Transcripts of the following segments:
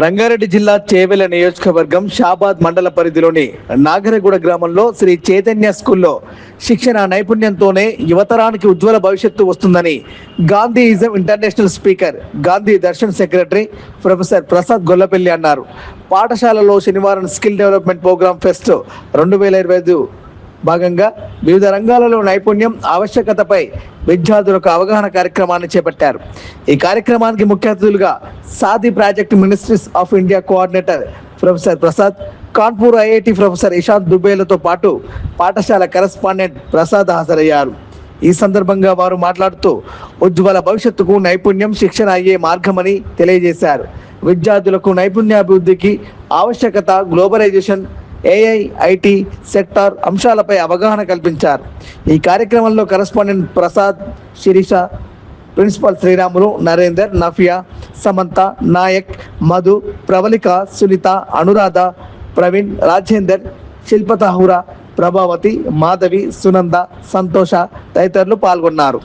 రంగారెడ్డి జిల్లా చేవెళ్ల నియోజకవర్గం షాబాద్ మండల పరిధిలోని నాగరగూడ గ్రామంలో శ్రీ చైతన్య స్కూల్లో శిక్షణ నైపుణ్యంతోనే యువతరానికి ఉజ్వల భవిష్యత్తు వస్తుందని Gandhism international speaker Gandhi Darshan secretary professor Prasad Gollapalli అన్నారు. పాఠశాలలో శనివారం స్కిల్ డెవలప్మెంట్ ప్రోగ్రామ్ ఫెస్ట్ 2025 భాగంగా వివిధ రంగాలలో నైపుణ్యం ఆవశ్యకతపై విద్యార్థులకు అవగాహన కార్యక్రమాన్ని చేపట్టారు. ఈ కార్యక్రమానికి ముఖ్య అతిథులుగా సాది project ministries of India coordinator professor Prasad, Kanpur IIT professor Ishant దుబేలతో పాటు పాఠశాల కరెస్పాండెంట్ ప్రసాద్ హాజరయ్యారు. ఈ సందర్భంగా వారు మాట్లాడుతూ ఉజ్వల భవిష్యత్తుకు నైపుణ్యం శిక్షణ అయ్యే మార్గమని తెలియజేశారు. విద్యార్థులకు నైపుణ్యాభివృద్ధికి ఆవశ్యకత, గ్లోబలైజేషన్, ఏఐ, ఐటీ సెక్టార్ అంశాలపై అవగాహన కల్పించారు. ఈ కార్యక్రమంలో కరెస్పాండెంట్ ప్రసాద్, శిరీష, ప్రిన్సిపల్ శ్రీరాములు, నరేందర్, నఫియా, సమంత, నాయక్, మధు, ప్రవళిక, సునీత, అనురాధ, ప్రవీణ్, రాజేందర్, శిల్పతాహురా, ప్రభావతి, మాధవి, సునంద, సంతోష తదితరులు పాల్గొన్నారు.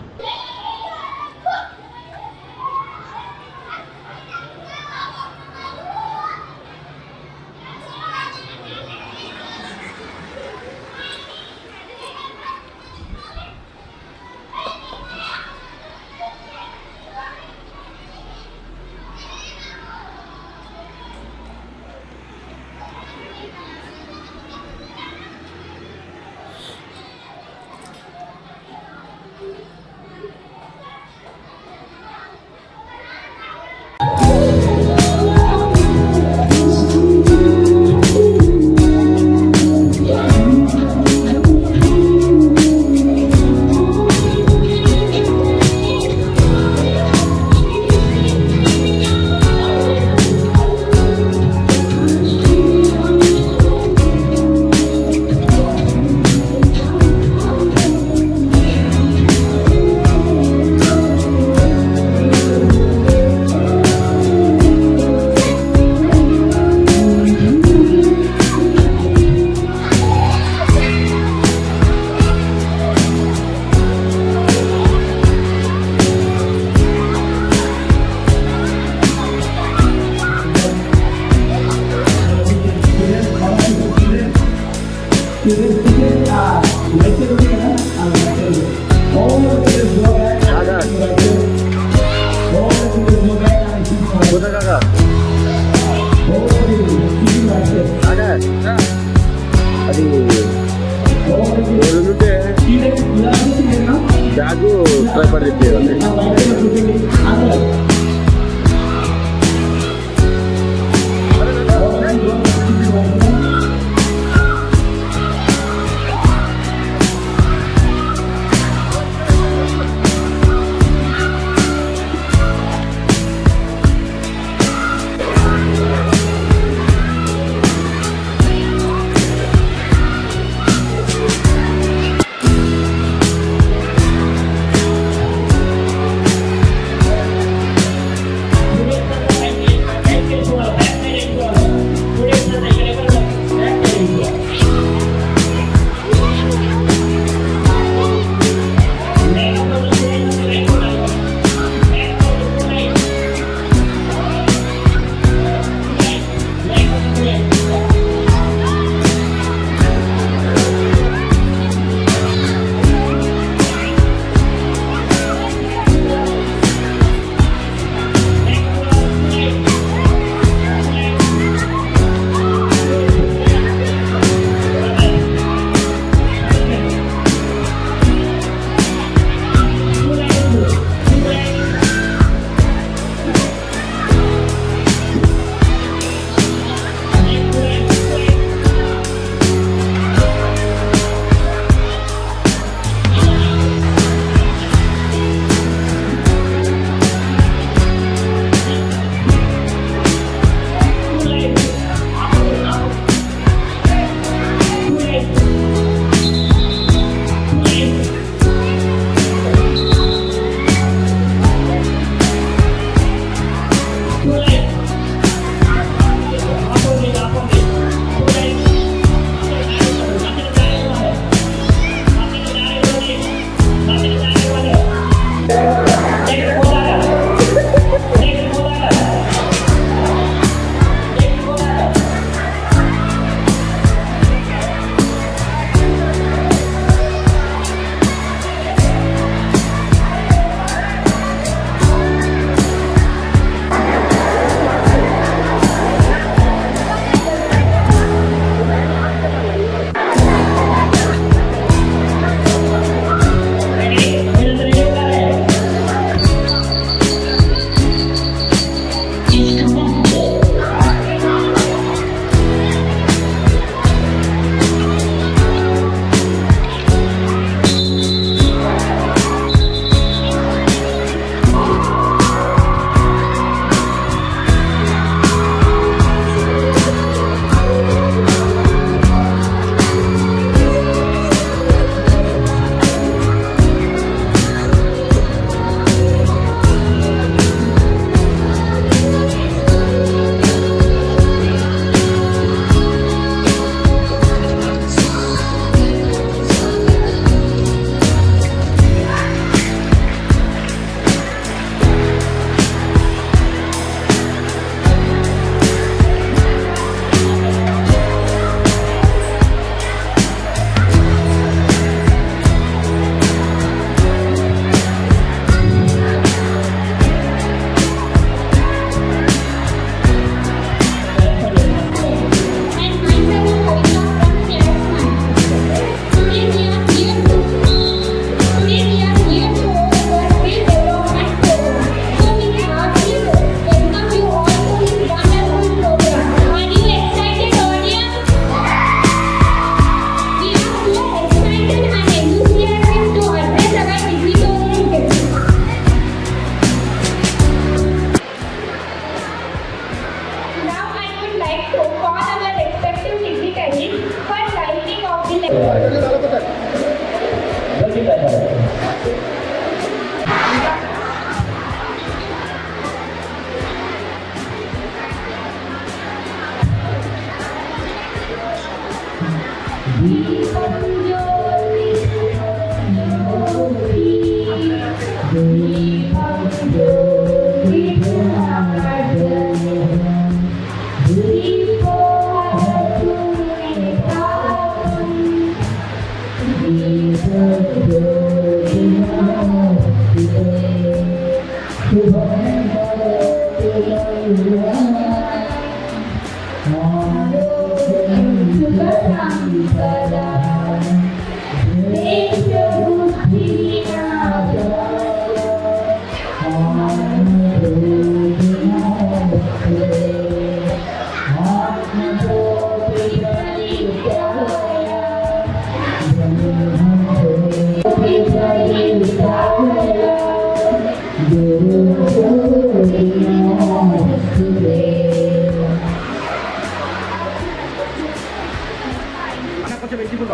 కొంచెం vegetable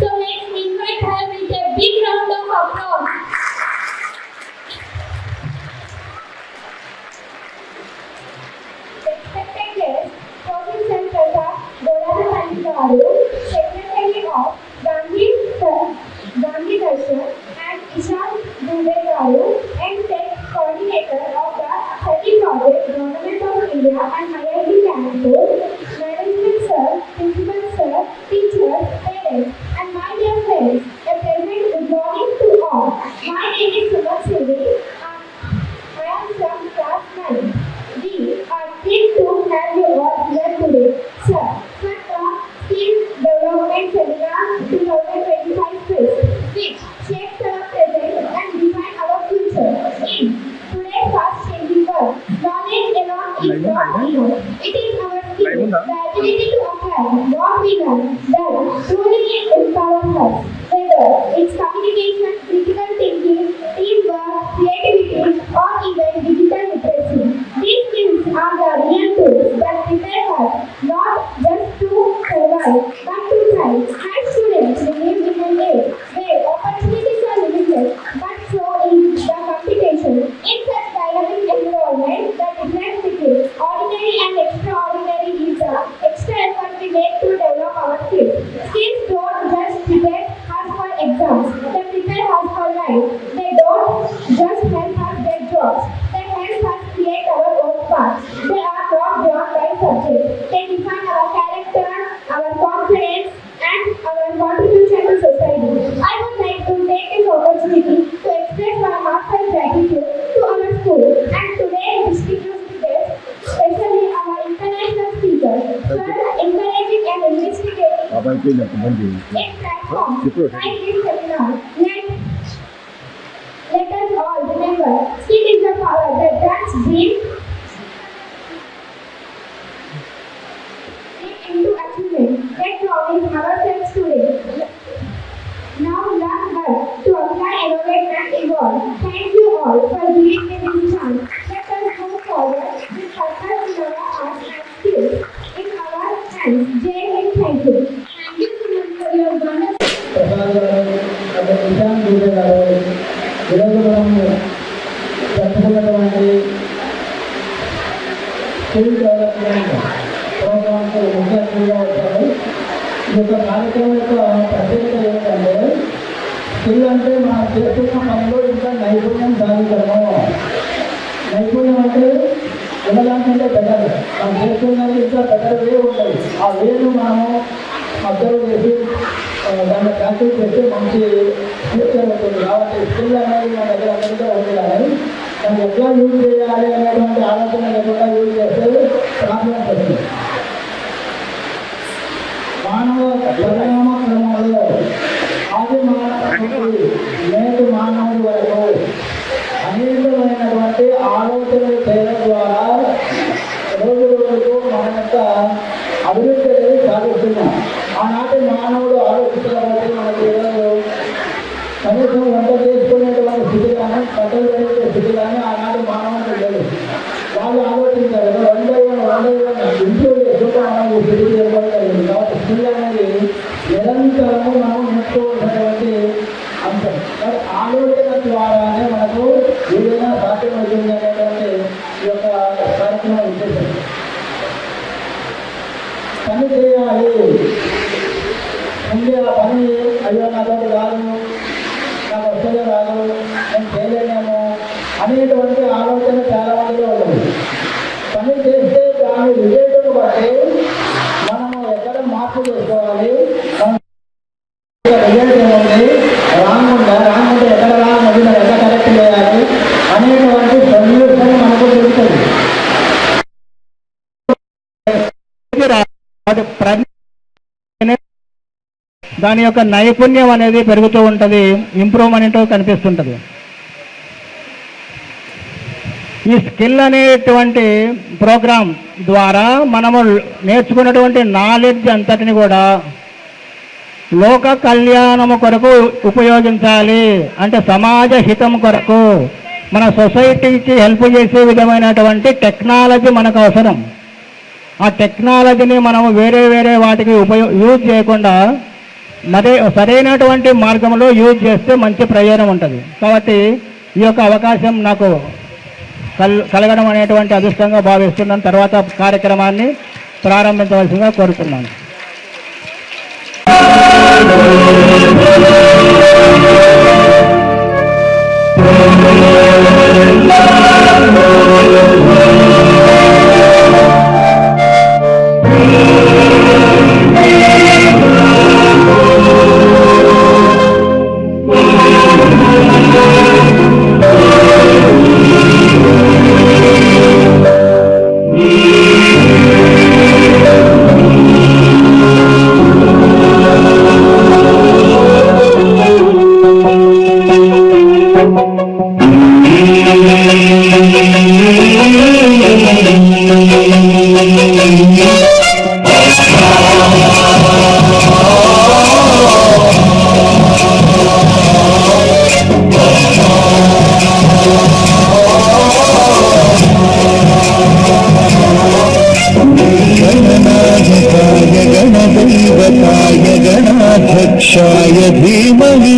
So let's invite her with a big round of applause. Respected guests, Professor Prasad Gorathapalli garu, Secretary of Gandhi Darshan, and Ishan Dubey garu, MTech Coordinator of the 30 Project Government of India and IIT Kanpur, Management Sir, Principal Sir, teachers, parents, and my dear friends, a pleasant good morning to all. My name is Suman Silvi. I am from class 9. We are thrilled to have you all here today. Sir, for the Skill Development Seminar 2025 quiz, which shapes our present and defines our future. In today's fast-changing world, knowledge alone is not enough. It is our skill, the ability to apply what we learn, that truly empowers us. Whether it's communication, critical thinking, teamwork, creativity, or even digital literacy. These skills are the real tools that prepare us not just to survive, but to thrive. As students, we live in an age where opportunities are limitless, but so is the competition. In such dynamic environment, the difference between ordinary and extraordinary is the extra effort we make to develop our skills. Skills don't just prepare us for exams, they prepare us for life. They don't just help us get jobs, they help us create our own path. They are not drawn by subjects. They define our character, our confidence, and our contribution to platform, I give seminar. Let us all remember, skill is the power that turns dream into achievement. That promise ourselves today. Now learn how to apply, innovate and evolve. Thank you all for giving me this chance. Let us move forward with purpose in our hearts and skills in our hands. Jai Hind, thank you. Thank you so much for your wonderful. Prasad గారు అక్కడ నిశాంత్ దూబే గారు ఈరోజు మనము జరుపుకున్నటువంటి skill development programmes ముఖ్య అతిథిగా వచ్చారు. ఈ యొక్క కార్యక్రమం యొక్క ప్రత్యేకత ఏమిటంటే స్కిల్ అంటే మనం చేస్తున్న పనిలో ఇంకా నైపుణ్యం సాధించడము. నైపుణ్యం అంటే ఉన్నదానికంటే బెటర్, మనం చేస్తున్నది ఇంకా బెటర్ వే ఉంటుంది. ఆ వేను మనము అబ్జర్వ్ చేసి దాన్ని ప్రాక్టీస్ చేస్తే మంచి ఫ్యూచర్ ఉంటుంది. కాబట్టి స్కిల్ అనేది మన దగ్గర అందరికీ ఉంది, కానీ దాన్ని ఎట్లా యూజ్ చేయాలి అనేటువంటి ఆలోచన లేకుండా యూజ్ చేస్తే ప్రాబ్లమ్స్ వస్తుంది. మానవ పరిణామ క్రమంలో ఆది మానవుడి నేటి మానవుడి వరకు అనేకమైనటువంటి ఆలోచనలు చేయడం ద్వారా రోజు రోజుకు మన యొక్క అభివృద్ధి అనేది సాధిస్తున్నాం. ఆనాటి మానవుడు ఆలోచించడానికి మనకి ఈరోజు కనీసం వంట చేసుకునేటువంటి స్థితి కానీ బట్టలు వేసే స్థితి కానీ ఆనాటి మానవుడికి లేదు. వాళ్ళు ఆలోచించారు ఇంప్రూవ్ చేసుకుంటూ మనం ఈ స్థితికి ఏర్పడగలిగింది. కాబట్టి స్కిల్ అనేది నిరంతరము మనం నేర్చుకోవాల్సినటువంటి అంశం. ఆలోచన ద్వారానే మనకు ఏదైనా సాధ్యమవుతుంది అనేటువంటి ఈ యొక్క కార్యక్రమం ఉద్దేశం. పని చేయాలి ముందే ఆ పని అయ్యో నాతో రాదు, నాకు వస్తలే రాదు, నేను చేయలేనేమో అనేటువంటి ఆలోచన చాలా మందిలో ఉంటుంది. పని చేస్తే దాని రిలేటెడ్ బట్టి మనము ఎక్కడ మార్పు చేసుకోవాలి, రిజల్ట్ ఏముంది, రాంగ్ ఉంటే ఎక్కడ రాంగ్ ఉంది, మనం ఎక్కడ కరెక్ట్ చేయాలి అనేటువంటి సొల్యూషన్ మనకు తెలుస్తుంది. దాని యొక్క నైపుణ్యం అనేది పెరుగుతూ ఉంటుంది, ఇంప్రూవ్మెంట్ కనిపిస్తుంటుంది. ఈ స్కిల్ అనేటువంటి ప్రోగ్రాం ద్వారా మనము నేర్చుకున్నటువంటి నాలెడ్జ్ అంతటిని కూడా లోక కళ్యాణము కొరకు ఉపయోగించాలి. అంటే సమాజ హితం కొరకు, మన సొసైటీకి హెల్ప్ చేసే విధమైనటువంటి టెక్నాలజీ మనకు అవసరం. ఆ టెక్నాలజీని మనము వేరే వేరే వాటికి యూజ్ చేయకుండా సరైనటువంటి మార్గంలో యూజ్ చేస్తే మంచి ప్రయోజనం ఉంటుంది. కాబట్టి ఈ యొక్క అవకాశం నాకు కలగడం అనేటువంటి అదృష్టంగా భావిస్తున్నాను. తర్వాత కార్యక్రమాన్ని ప్రారంభించవలసిందిగా కోరుతున్నాను. गणाध्यक्षाय धीमहि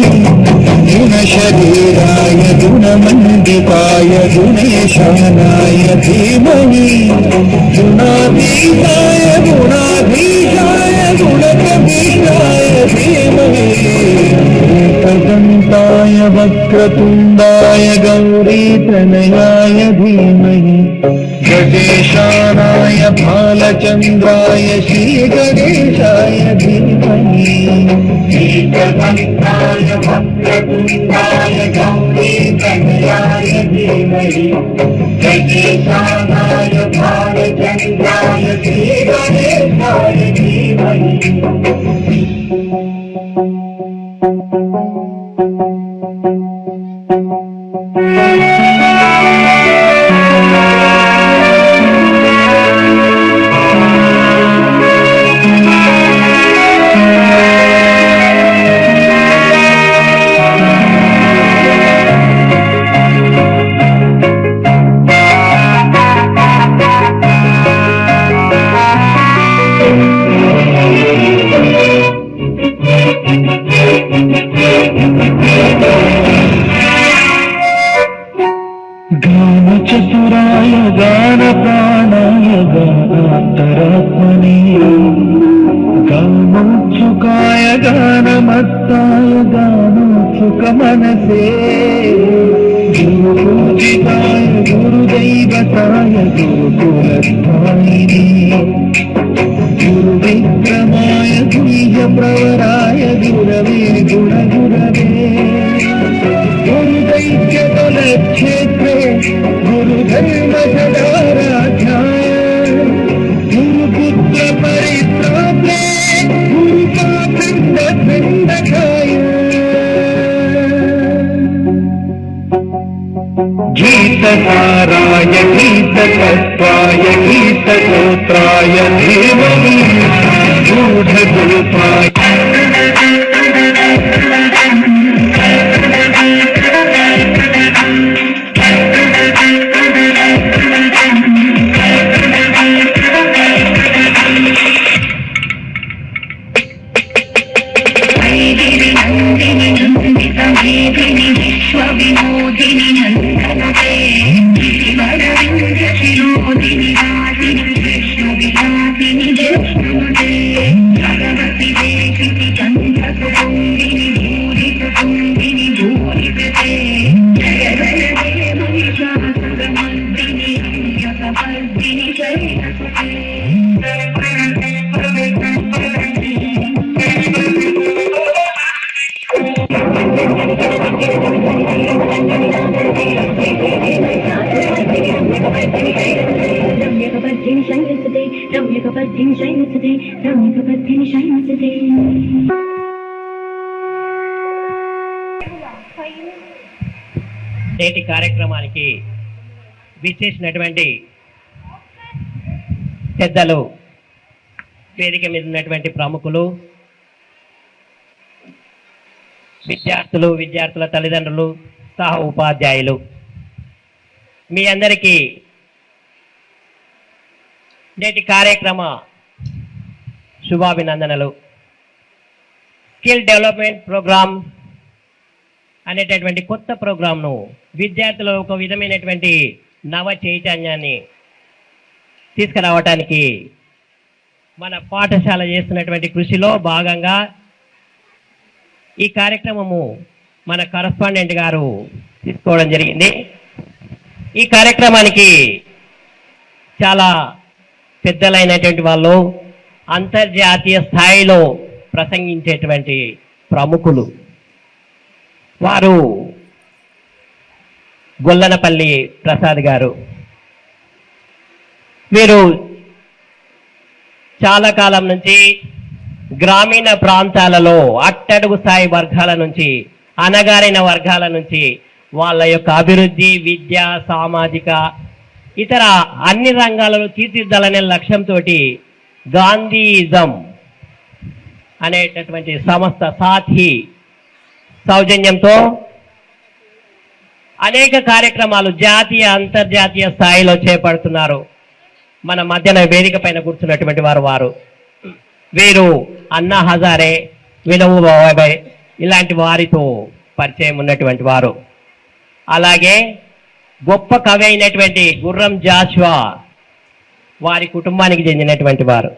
गुणशरीराय गुणमण्डिताय गुणेशानाय धीमहि गुणाधीशाय गुणाधीशाय गुणप्रविष्टाय धीमहि एकदन्ताय वक्रतुण्डाय गौरीतनयाय धीमहि गणेशानाय भालचन्द्राय श्रीगणेशाय धीमहि एकदन्ताय वक्रतुण्डाय गौरीतनयाय धीमहि गणेशानाय भालचन्द्राय श्रीगणेशाय धीमहि గాన చతురాయ గాన ప్రాణాయ గానాంతరాత్మనే గానోత్సుకాయ గానమత్తాయ గానోత్సుక మనసే గురుపూజితాయ గురుదైవతాయ గురుకులస్థాయినే గురువిక్రమాయ గుహ్య ప్రవరాయ గురవే గుణగురవే गुरुदैत्यबलक्षेत्रे गुरुधर्मसदाराध्याय गुरुपुत्रपरित्रात्रे गुरुपाखण्डखण्डकाय गीतसाराय गीततत्त्वाय गीतगोत्राय देवनी गूढगोपाय విశ్వవినోదిని నందనతే శిరోదిని వాసిని విశ్వవిలాసిని జష్ణుతే భగవతి దేశిని చంద్రకుటుంబిని భూరికుటుంబిని భూరికతే జయ జయ దేవ విశ్వాసగమర్దిని అంజకపర్దిని శైలసుతే నేటి కార్యక్రమానికి విచ్చేసినటువంటి పెద్దలు, వేదిక మీద ఉన్నటువంటి ప్రముఖులు, విద్యార్థులు, విద్యార్థుల తల్లిదండ్రులు, సహ ఉపాధ్యాయులు, మీ అందరికీ నేటి కార్యక్రమ శుభాభినందనలు. స్కిల్ డెవలప్మెంట్ ప్రోగ్రామ్ అనేటటువంటి కొత్త ప్రోగ్రాంను విద్యార్థులు ఒక విధమైనటువంటి నవ చైతన్యాన్ని తీసుకురావటానికి మన పాఠశాల చేస్తున్నటువంటి కృషిలో భాగంగా ఈ కార్యక్రమము మన కరస్పాండెంట్ గారు తీసుకోవడం జరిగింది. ఈ కార్యక్రమానికి చాలా పెద్దలైనటువంటి వాళ్ళు, అంతర్జాతీయ స్థాయిలో ప్రసంగించేటువంటి ప్రముఖులు, వారు గొల్లనపల్లి ప్రసాద్ గారు. వీరు చాలా కాలం నుంచి గ్రామీణ ప్రాంతాలలో అట్టడుగు స్థాయి వర్గాల నుంచి, అణగారిన వర్గాల నుంచి వాళ్ళ యొక్క అభివృద్ధి, విద్య, సామాజిక ఇతర అన్ని రంగాలలో తీర్చిదిద్దాలనే లక్ష్యంతో గాంధీయిజం అనేటటువంటి సంస్థ సాథి సౌజన్యంతో అనేక కార్యక్రమాలు జాతీయ, అంతర్జాతీయ స్థాయిలో చేపడుతున్నారు. మన మధ్యన వేదిక పైన కూర్చున్నటువంటి వారు వీరు అన్నా హజారే, వినోబా భావే ఇలాంటి వారితో పరిచయం ఉన్నటువంటి వారు. అలాగే గొప్ప కవి అయినటువంటి గుర్రం జాషువా వారి కుటుంబానికి చెందినటువంటి వారు.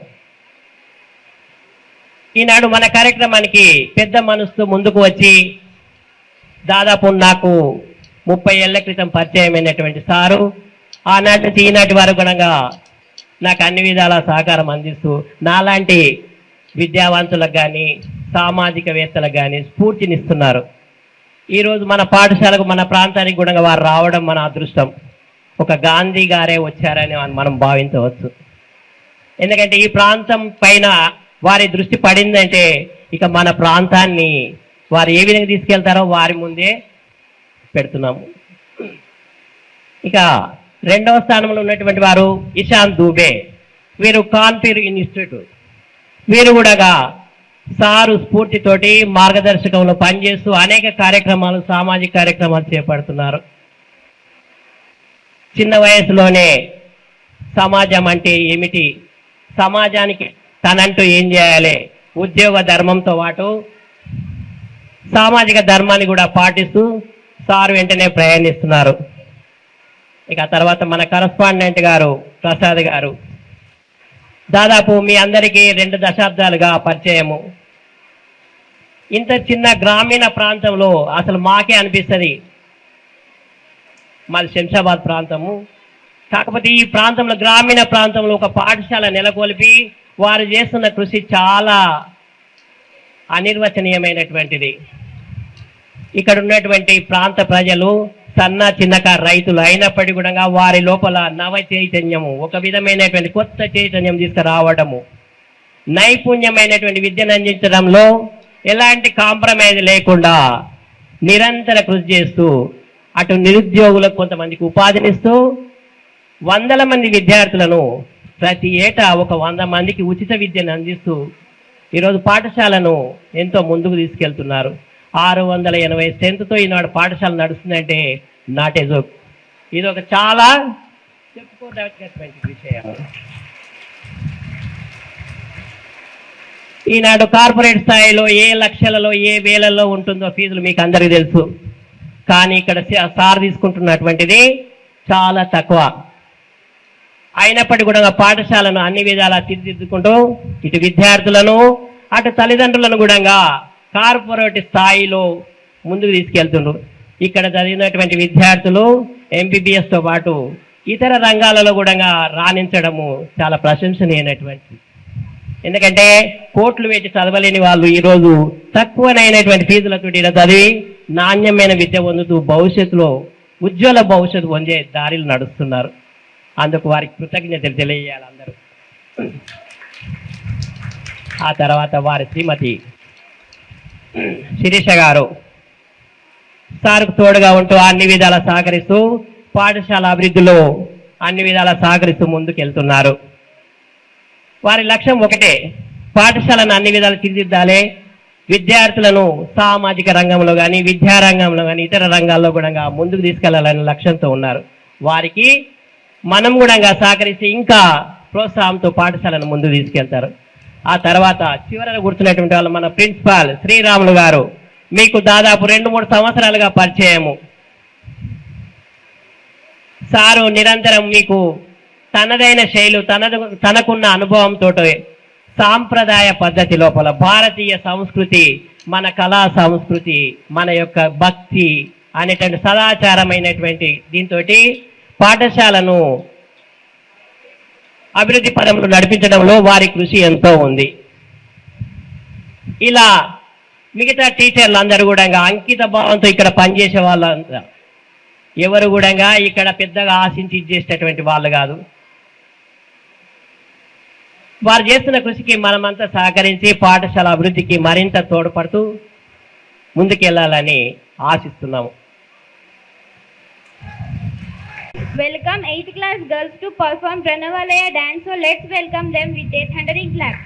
ఈనాడు మన కార్యక్రమానికి పెద్ద మనసుతో ముందుకు వచ్చి దాదాపు నాకు 30 ఏళ్ల క్రితం పరిచయమైనటువంటి సారు ఆనాటి నుంచి ఈనాటి వారు కూడా నాకు అన్ని విధాల సహకారం అందిస్తూ నాలాంటి విద్యావంతులకు కానీ సామాజికవేత్తలకు కానీ స్ఫూర్తినిస్తున్నారు. ఈరోజు మన పాఠశాలకు, మన ప్రాంతానికి కూడా వారు రావడం మన అదృష్టం. ఒక గాంధీ గారే వచ్చారని మనం భావించవచ్చు. ఎందుకంటే ఈ ప్రాంతం పైన వారి దృష్టి పడిందంటే ఇక మన ప్రాంతాన్ని వారు ఏ విధంగా తీసుకెళ్తారో వారి ముందే పెడుతున్నాము. ఇక రెండవ స్థానంలో ఉన్నటువంటి వారు ఇషాంత్ దూబే. వీరు కాన్పూర్ ఇన్స్టిట్యూట్. వీరు కూడా సారు స్ఫూర్తితోటి మార్గదర్శకంలో పనిచేస్తూ అనేక కార్యక్రమాలు, సామాజిక కార్యక్రమాలు చేపడుతున్నారు. చిన్న వయసులోనే సమాజం అంటే ఏమిటి, సమాజానికి తనంటూ ఏం చేయాలి, ఉద్యోగ ధర్మంతో పాటు సామాజిక ధర్మాన్ని కూడా పాటిస్తూ సారు వెంటనే ప్రయాణిస్తున్నారు. ఇక తర్వాత మన కరస్పాండెంట్ గారు ప్రసాద్ గారు దాదాపు మీ అందరికీ 2 దశాబ్దాలుగా పరిచయము. ఇంత చిన్న గ్రామీణ ప్రాంతంలో అసలు మాకే అనిపిస్తుంది, మాది శంషాబాద్ ప్రాంతము, కాకపోతే ఈ ప్రాంతంలో గ్రామీణ ప్రాంతంలో ఒక పాఠశాల నెలకొల్పి వారు చేస్తున్న కృషి చాలా అనిర్వచనీయమైనటువంటిది. ఇక్కడ ఉన్నటువంటి ప్రాంత ప్రజలు సన్న చిన్నకారు రైతులు అయినప్పటికీ కూడా వారి లోపల నవ చైతన్యము, ఒక విధమైనటువంటి కొత్త చైతన్యం తీసుకురావడము, నైపుణ్యమైనటువంటి విద్యను అందించడంలో ఎలాంటి కాంప్రమైజ్ లేకుండా నిరంతర కృషి చేస్తూ అటు నిరుద్యోగులకు కొంతమందికి ఉపాధినిస్తూ 100 మంది విద్యార్థులను ప్రతి ఏటా ఒక 100 మందికి ఉచిత విద్యను అందిస్తూ ఈరోజు పాఠశాలను ఎంతో ముందుకు తీసుకెళ్తున్నారు. 680 స్ట్రెంత్తో ఈనాడు పాఠశాల నడుస్తుందంటే నాట్ ఏ జోక్. ఇది ఒక చాలా చెప్పుకోదగినటువంటి విషయం. ఈనాడు కార్పొరేట్ స్థాయిలో ఏ లక్షలలో ఏ వేలలో ఉంటుందో ఫీజులు మీకు అందరికీ తెలుసు. కానీ ఇక్కడ సార్ తీసుకుంటున్నటువంటిది చాలా తక్కువ. అయినప్పటికీ కూడా పాఠశాలను అన్ని విధాలా తీర్చిదిద్దుకుంటూ ఇటు విద్యార్థులను అటు తల్లిదండ్రులను కూడా కార్పొరేట్ స్థాయిలో ముందుకు తీసుకెళ్తుండ్రు. ఇక్కడ చదివినటువంటి విద్యార్థులు ఎంబీబీఎస్తో పాటు ఇతర రంగాలలో కూడా రాణించడము చాలా ప్రశంసనీయమైనటువంటి. ఎందుకంటే కోట్లు పెట్టి చదవలేని వాళ్ళు ఈరోజు తక్కువనైనటువంటి ఫీజులతో చదివి నాణ్యమైన విద్య పొందుతూ భవిష్యత్తులో ఉజ్వల భవిష్యత్తు పొందే దారిలు నడుస్తున్నారు. అందుకు వారికి కృతజ్ఞతలు తెలియజేయాలి అందరూ. ఆ తర్వాత వారి శ్రీమతి శిరీష గారు సార్కు తోడుగా ఉంటూ అన్ని విధాలా సహకరిస్తూ పాఠశాల అభివృద్ధిలో అన్ని విధాలా సహకరిస్తూ ముందుకెళ్తున్నారు. వారి లక్ష్యం ఒకటే, పాఠశాలను అన్ని విధాలు తీర్చిదిద్దాలి, విద్యార్థులను సామాజిక రంగంలో కానీ విద్యారంగంలో కానీ ఇతర రంగాల్లో కూడా ముందుకు తీసుకెళ్లాలనే లక్ష్యంతో ఉన్నారు. వారికి మనం కూడా సహకరిస్తే ఇంకా ప్రోత్సాహంతో పాఠశాలను ముందుకు తీసుకెళ్తారు. ఆ తర్వాత చివరన కూర్చున్నటువంటి వాళ్ళు మన ప్రిన్సిపాల్ శ్రీరాములు గారు. మీకు దాదాపు 2-3 సంవత్సరాలుగా పరిచయము. సారు నిరంతరం మీకు తనదైన శైలి, తనకున్న అనుభవంతో సాంప్రదాయ పద్ధతి లోపల భారతీయ సంస్కృతి, మన కళా సంస్కృతి, మన యొక్క భక్తి అనేటువంటి సదాచారమైనటువంటి దీంతో పాఠశాలను అభివృద్ధి పదంలో నడిపించడంలో వారి కృషి ఎంతో ఉంది. ఇలా మిగతా టీచర్లు అందరూ కూడా అంకిత భావంతో ఇక్కడ పనిచేసే వాళ్ళంతా ఎవరు కూడా ఇక్కడ పెద్దగా ఆశించి ఇచ్చేటటువంటి వాళ్ళు కాదు. వారు చేస్తున్న కృషికి మనమంతా సహకరించి పాఠశాల అభివృద్ధికి మరింత తోడ్పడుతూ ముందుకెళ్లాలని ఆశిస్తున్నాము. Welcome 8th class girls to perform Pranavalaya dance. So let's welcome them with a thundering clap.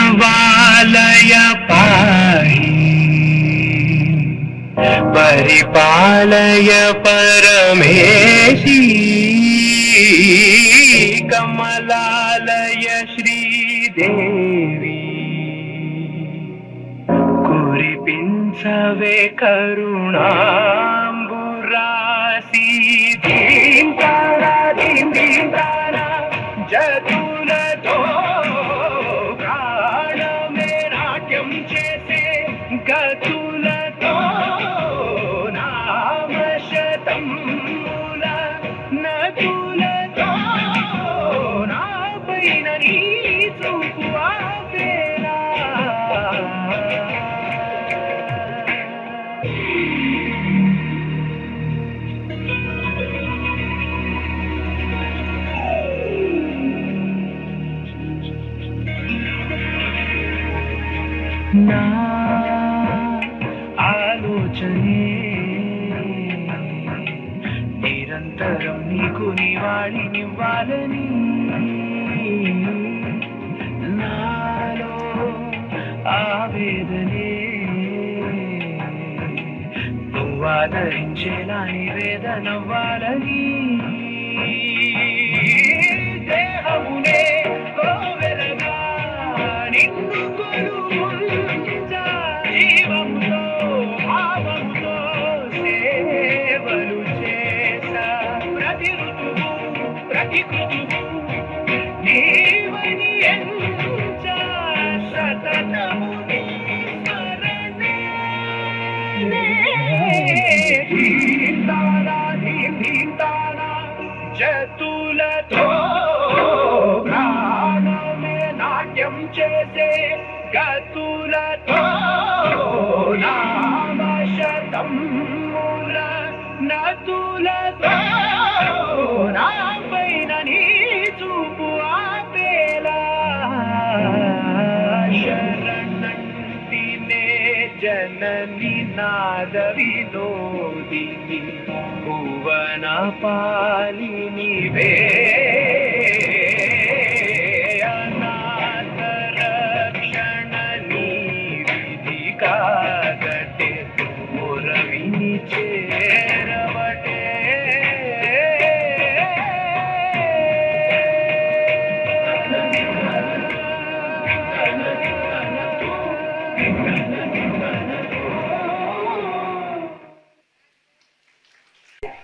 प्रणवालय पाहि परिपालय परमेशी कमलालय श्रीदेवी कुरिपिंचवे करुणांबुरासी दींतारा दींतारा जदुलतो प्राण में नाट्यम చేసే గతులతో నామశతం మూల నకులతో నా పైన నీ చూపు ఆపేలా నీకు నివాళినివ్వాలని నాలో ఆవేదనే నువ్వు ఆదరించేలా నివేదనవ్వాలని దేహమునే కోవెలగా నిన్ను కొలువుంచా జీవంతో భావంతో సేవలు చేసా ప్రతి ఋతువు ప్రతి కృతువు నీవని ఎంచా సతతము నీ స్మరణే జతులతో ప్రాణమే నాట్యం చేసే గతులతో నామశతం మూల నతులతో నాపైన నీ చూపు ఆపేలా శరణంటినే జనని నాద వినోదిని భువన పాలినివే అనాథ రక్షణ నీ విధి కాదటే మురవిని చేరవటే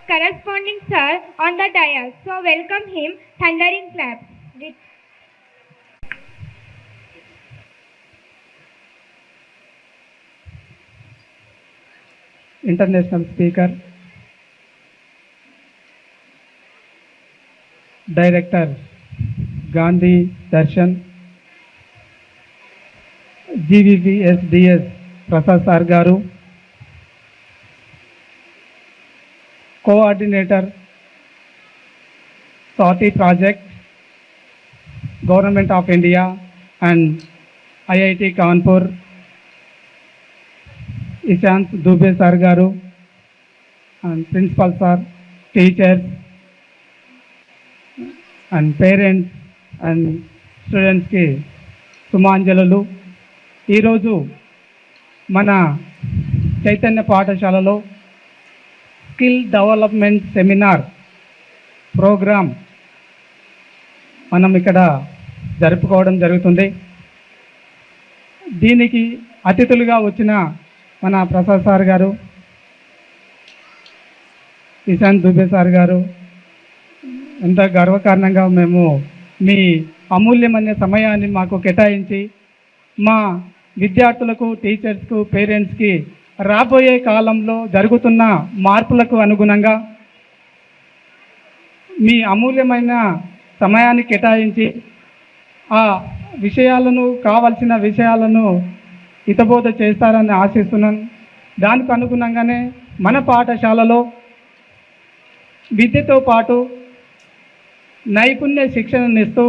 Corresponding sir on the dais, so welcome him, thundering claps. International speaker, Director Gandhi Darshan, GVVSDS Prasad Sar Garu, Coordinator SWATI Project, Government of India and IIT Kanpur, Ishant Dubey Sir Garu and Principal Sir, teachers and parents and students ki సుమాంజలు. ఈరోజు మన చైతన్య పాఠశాలలో skill development seminar programme మనం ఇక్కడ జరుపుకోవడం జరుగుతుంది. దీనికి అతిథులుగా వచ్చిన మన ప్రసాద్ సార్ గారు, ఇషాంత్ దుబే సార్ గారు, ఎంత గర్వకారణంగా మేము మీ అమూల్యమైన సమయాన్ని మాకు కేటాయించి మా విద్యార్థులకు, టీచర్స్కు, పేరెంట్స్కి రాబోయే కాలంలో జరుగుతున్న మార్పులకు అనుగుణంగా మీ అమూల్యమైన సమయాన్ని కేటాయించి ఆ విషయాలను, కావలసిన విషయాలను హితబోధ చేస్తారని ఆశిస్తున్నాను. దానికి అనుగుణంగానే మన పాఠశాలలో విద్యతో పాటు నైపుణ్య శిక్షణనిస్తూ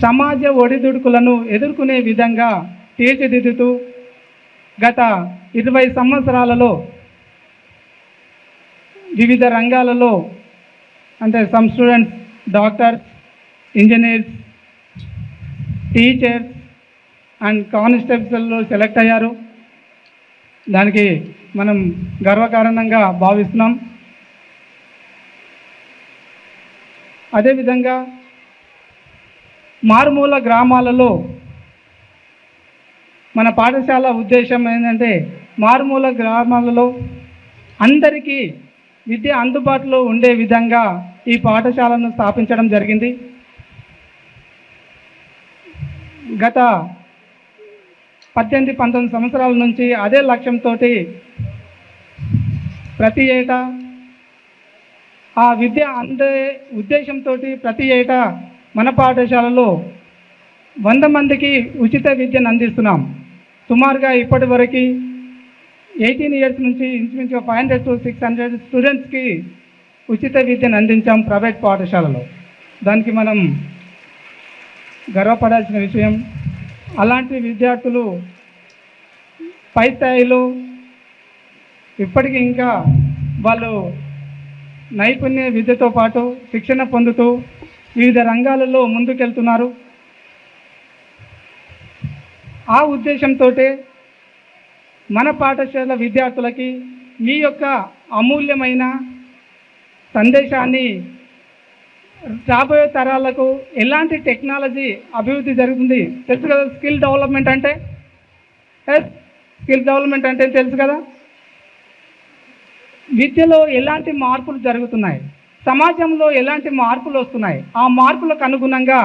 సమాజ ఒడిదుడుకులను ఎదుర్కొనే విధంగా తీర్చిదిద్దుతూ గత 20 సంవత్సరాలలో వివిధ రంగాలలో అంటే some students doctors, engineers, teachers and కానిస్టేబుల్స్లో సెలెక్ట్ అయ్యారు. దానికి మనం గర్వకారణంగా భావిస్తున్నాం. అదేవిధంగా మారుమూల గ్రామాలలో మన పాఠశాల ఉద్దేశం ఏంటంటే మారుమూల గ్రామాలలో అందరికీ విద్య అందుబాటులో ఉండే విధంగా ఈ పాఠశాలను స్థాపించడం జరిగింది. గత 18-19 సంవత్సరాల నుంచి అదే లక్ష్యంతో ప్రతి ఏటా ఆ విద్య అందే ఉద్దేశంతో ప్రతి ఏటా మన పాఠశాలలో 100 మందికి ఉచిత విద్యను అందిస్తున్నాం. సుమారుగా ఇప్పటి వరకు 18 ఇయర్స్ నుంచి ఇంచుమించుగా 500 to 600 స్టూడెంట్స్కి ఉచిత విద్యను అందించాం ప్రైవేట్ పాఠశాలలో. దానికి మనం గర్వపడాల్సిన విషయం. అలాంటి విద్యార్థులు పై స్థాయిలో ఇప్పటికీ ఇంకా వాళ్ళు నైపుణ్య విద్యతో పాటు శిక్షణ పొందుతూ వివిధ రంగాలలో ముందుకెళ్తున్నారు. ఆ ఉద్దేశంతో మన పాఠశాల విద్యార్థులకి మీ యొక్క అమూల్యమైన సందేశాన్ని రాబోయే తరాలకు ఎలాంటి టెక్నాలజీ అభివృద్ధి జరుగుతుంది తెలుసు కదా. స్కిల్ డెవలప్మెంట్ అంటే తెలుసు కదా. విద్యలో ఎలాంటి మార్పులు జరుగుతున్నాయి, సమాజంలో ఎలాంటి మార్పులు వస్తున్నాయి, ఆ మార్పులకు అనుగుణంగా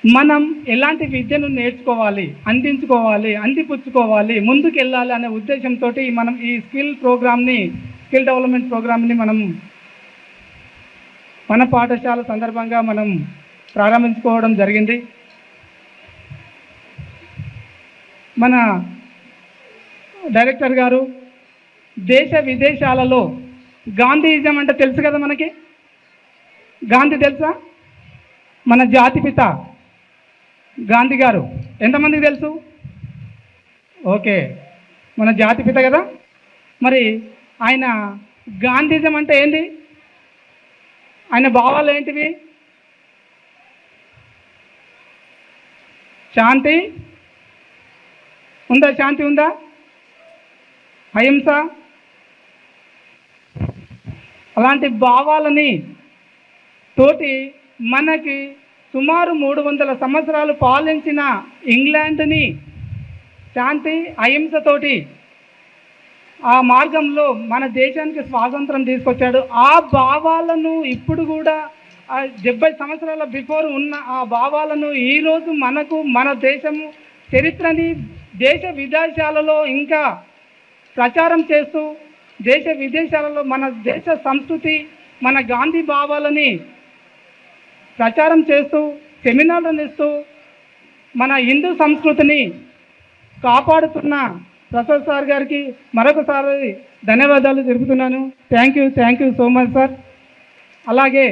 మనం ఎలాంటి విద్యను నేర్చుకోవాలి, అందిపుచ్చుకోవాలి, ముందుకు వెళ్ళాలి అనే ఉద్దేశంతో మనం ఈ స్కిల్ డెవలప్మెంట్ ప్రోగ్రామ్ని మనం మన పాఠశాల సందర్భంగా మనం ప్రారంభించుకోవడం జరిగింది. మన డైరెక్టర్ గారు దేశ విదేశాలలో గాంధీయిజం అంటే తెలుసు కదా మనకి. గాంధీ తెలుసా? మన జాతిపిత గాంధీ గారు ఎంతమందికి తెలుసు? ఓకే, మన జాతిపిత కదా. మరి ఆయన గాంధీయిజం అంటే ఏంటి? ఆయన భావాలు ఏంటివి? శాంతి ఉందా? అహింస, అలాంటి భావాలని తోటి మనకి సుమారు 300 సంవత్సరాలు పాలించిన ఇంగ్లాండ్ని శాంతి అహింసతోటి ఆ మార్గంలో మన దేశానికి స్వాతంత్రం తీసుకొచ్చాడు. ఆ భావాలను ఇప్పుడు కూడా 70 సంవత్సరాల బిఫోర్ ఉన్న ఆ భావాలను ఈరోజు మన దేశము చరిత్రని దేశ విదేశాలలో ఇంకా ప్రచారం చేస్తూ, దేశ విదేశాలలో మన దేశ సంస్కృతి, మన గాంధీ భావాలని ప్రచారం చేస్తూ, సెమినార్లను ఇస్తూ మన హిందూ సంస్కృతిని కాపాడుతున్న ప్రసాద్ సార్ గారికి మరొకసారి ధన్యవాదాలు తెలుపుతున్నాను. Thank you so much sir. అలాగే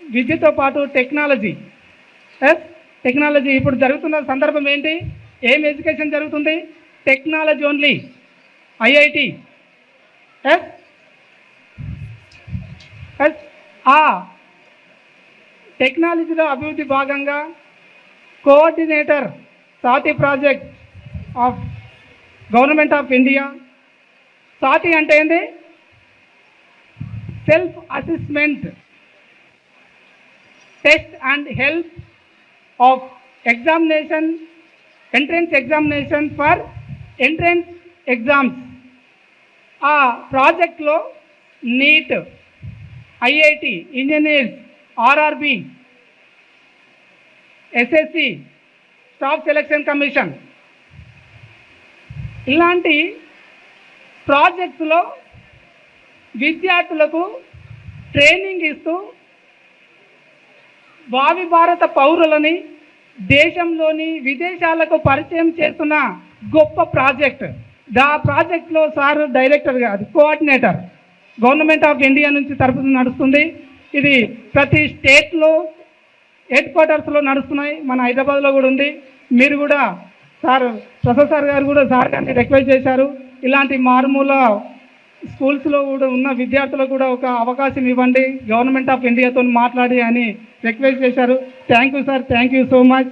విద్యతో పాటు టెక్నాలజీ ఇప్పుడు జరుగుతున్న సందర్భం ఏంటి? ఏం ఎడ్యుకేషన్ జరుగుతుంది? Technology only. ఐఐటి ఆ టెక్నాలజీలో అభివృద్ధి భాగంగా coordinator SATHEE project of government of India. SATHEE అంటే ఏంటి? Self assessment test and help of examination, entrance examination for entrance exams. ఆ ప్రాజెక్ట్లో NEET, IIT, engineers, RRB, SSC, staff selection commission ఇలాంటి ప్రాజెక్ట్స్లో విద్యార్థులకు ట్రైనింగ్ ఇస్తూ భావి భారత పౌరులని దేశంలోని విదేశాలకు పరిచయం చేస్తున్న గొప్ప ప్రాజెక్ట్. ఆ ప్రాజెక్ట్లో సార్ డైరెక్టర్ కాదు, కోఆర్డినేటర్ గవర్నమెంట్ ఆఫ్ ఇండియా నుంచి తరపున నడుస్తుంది. ఇది ప్రతి స్టేట్లో హెడ్ క్వార్టర్స్లో నడుస్తున్నాయి. మన హైదరాబాద్లో కూడా ఉంది. మీరు కూడా ప్రసాద్ సార్ గారు కూడా సార్ గారిని రిక్వెస్ట్ చేశారు, ఇలాంటి మారుమూల స్కూల్స్లో కూడా ఉన్న విద్యార్థులకు కూడా ఒక అవకాశం ఇవ్వండి, గవర్నమెంట్ ఆఫ్ ఇండియాతో మాట్లాడి అని రిక్వెస్ట్ చేశారు. Thank you sir, thank you so much.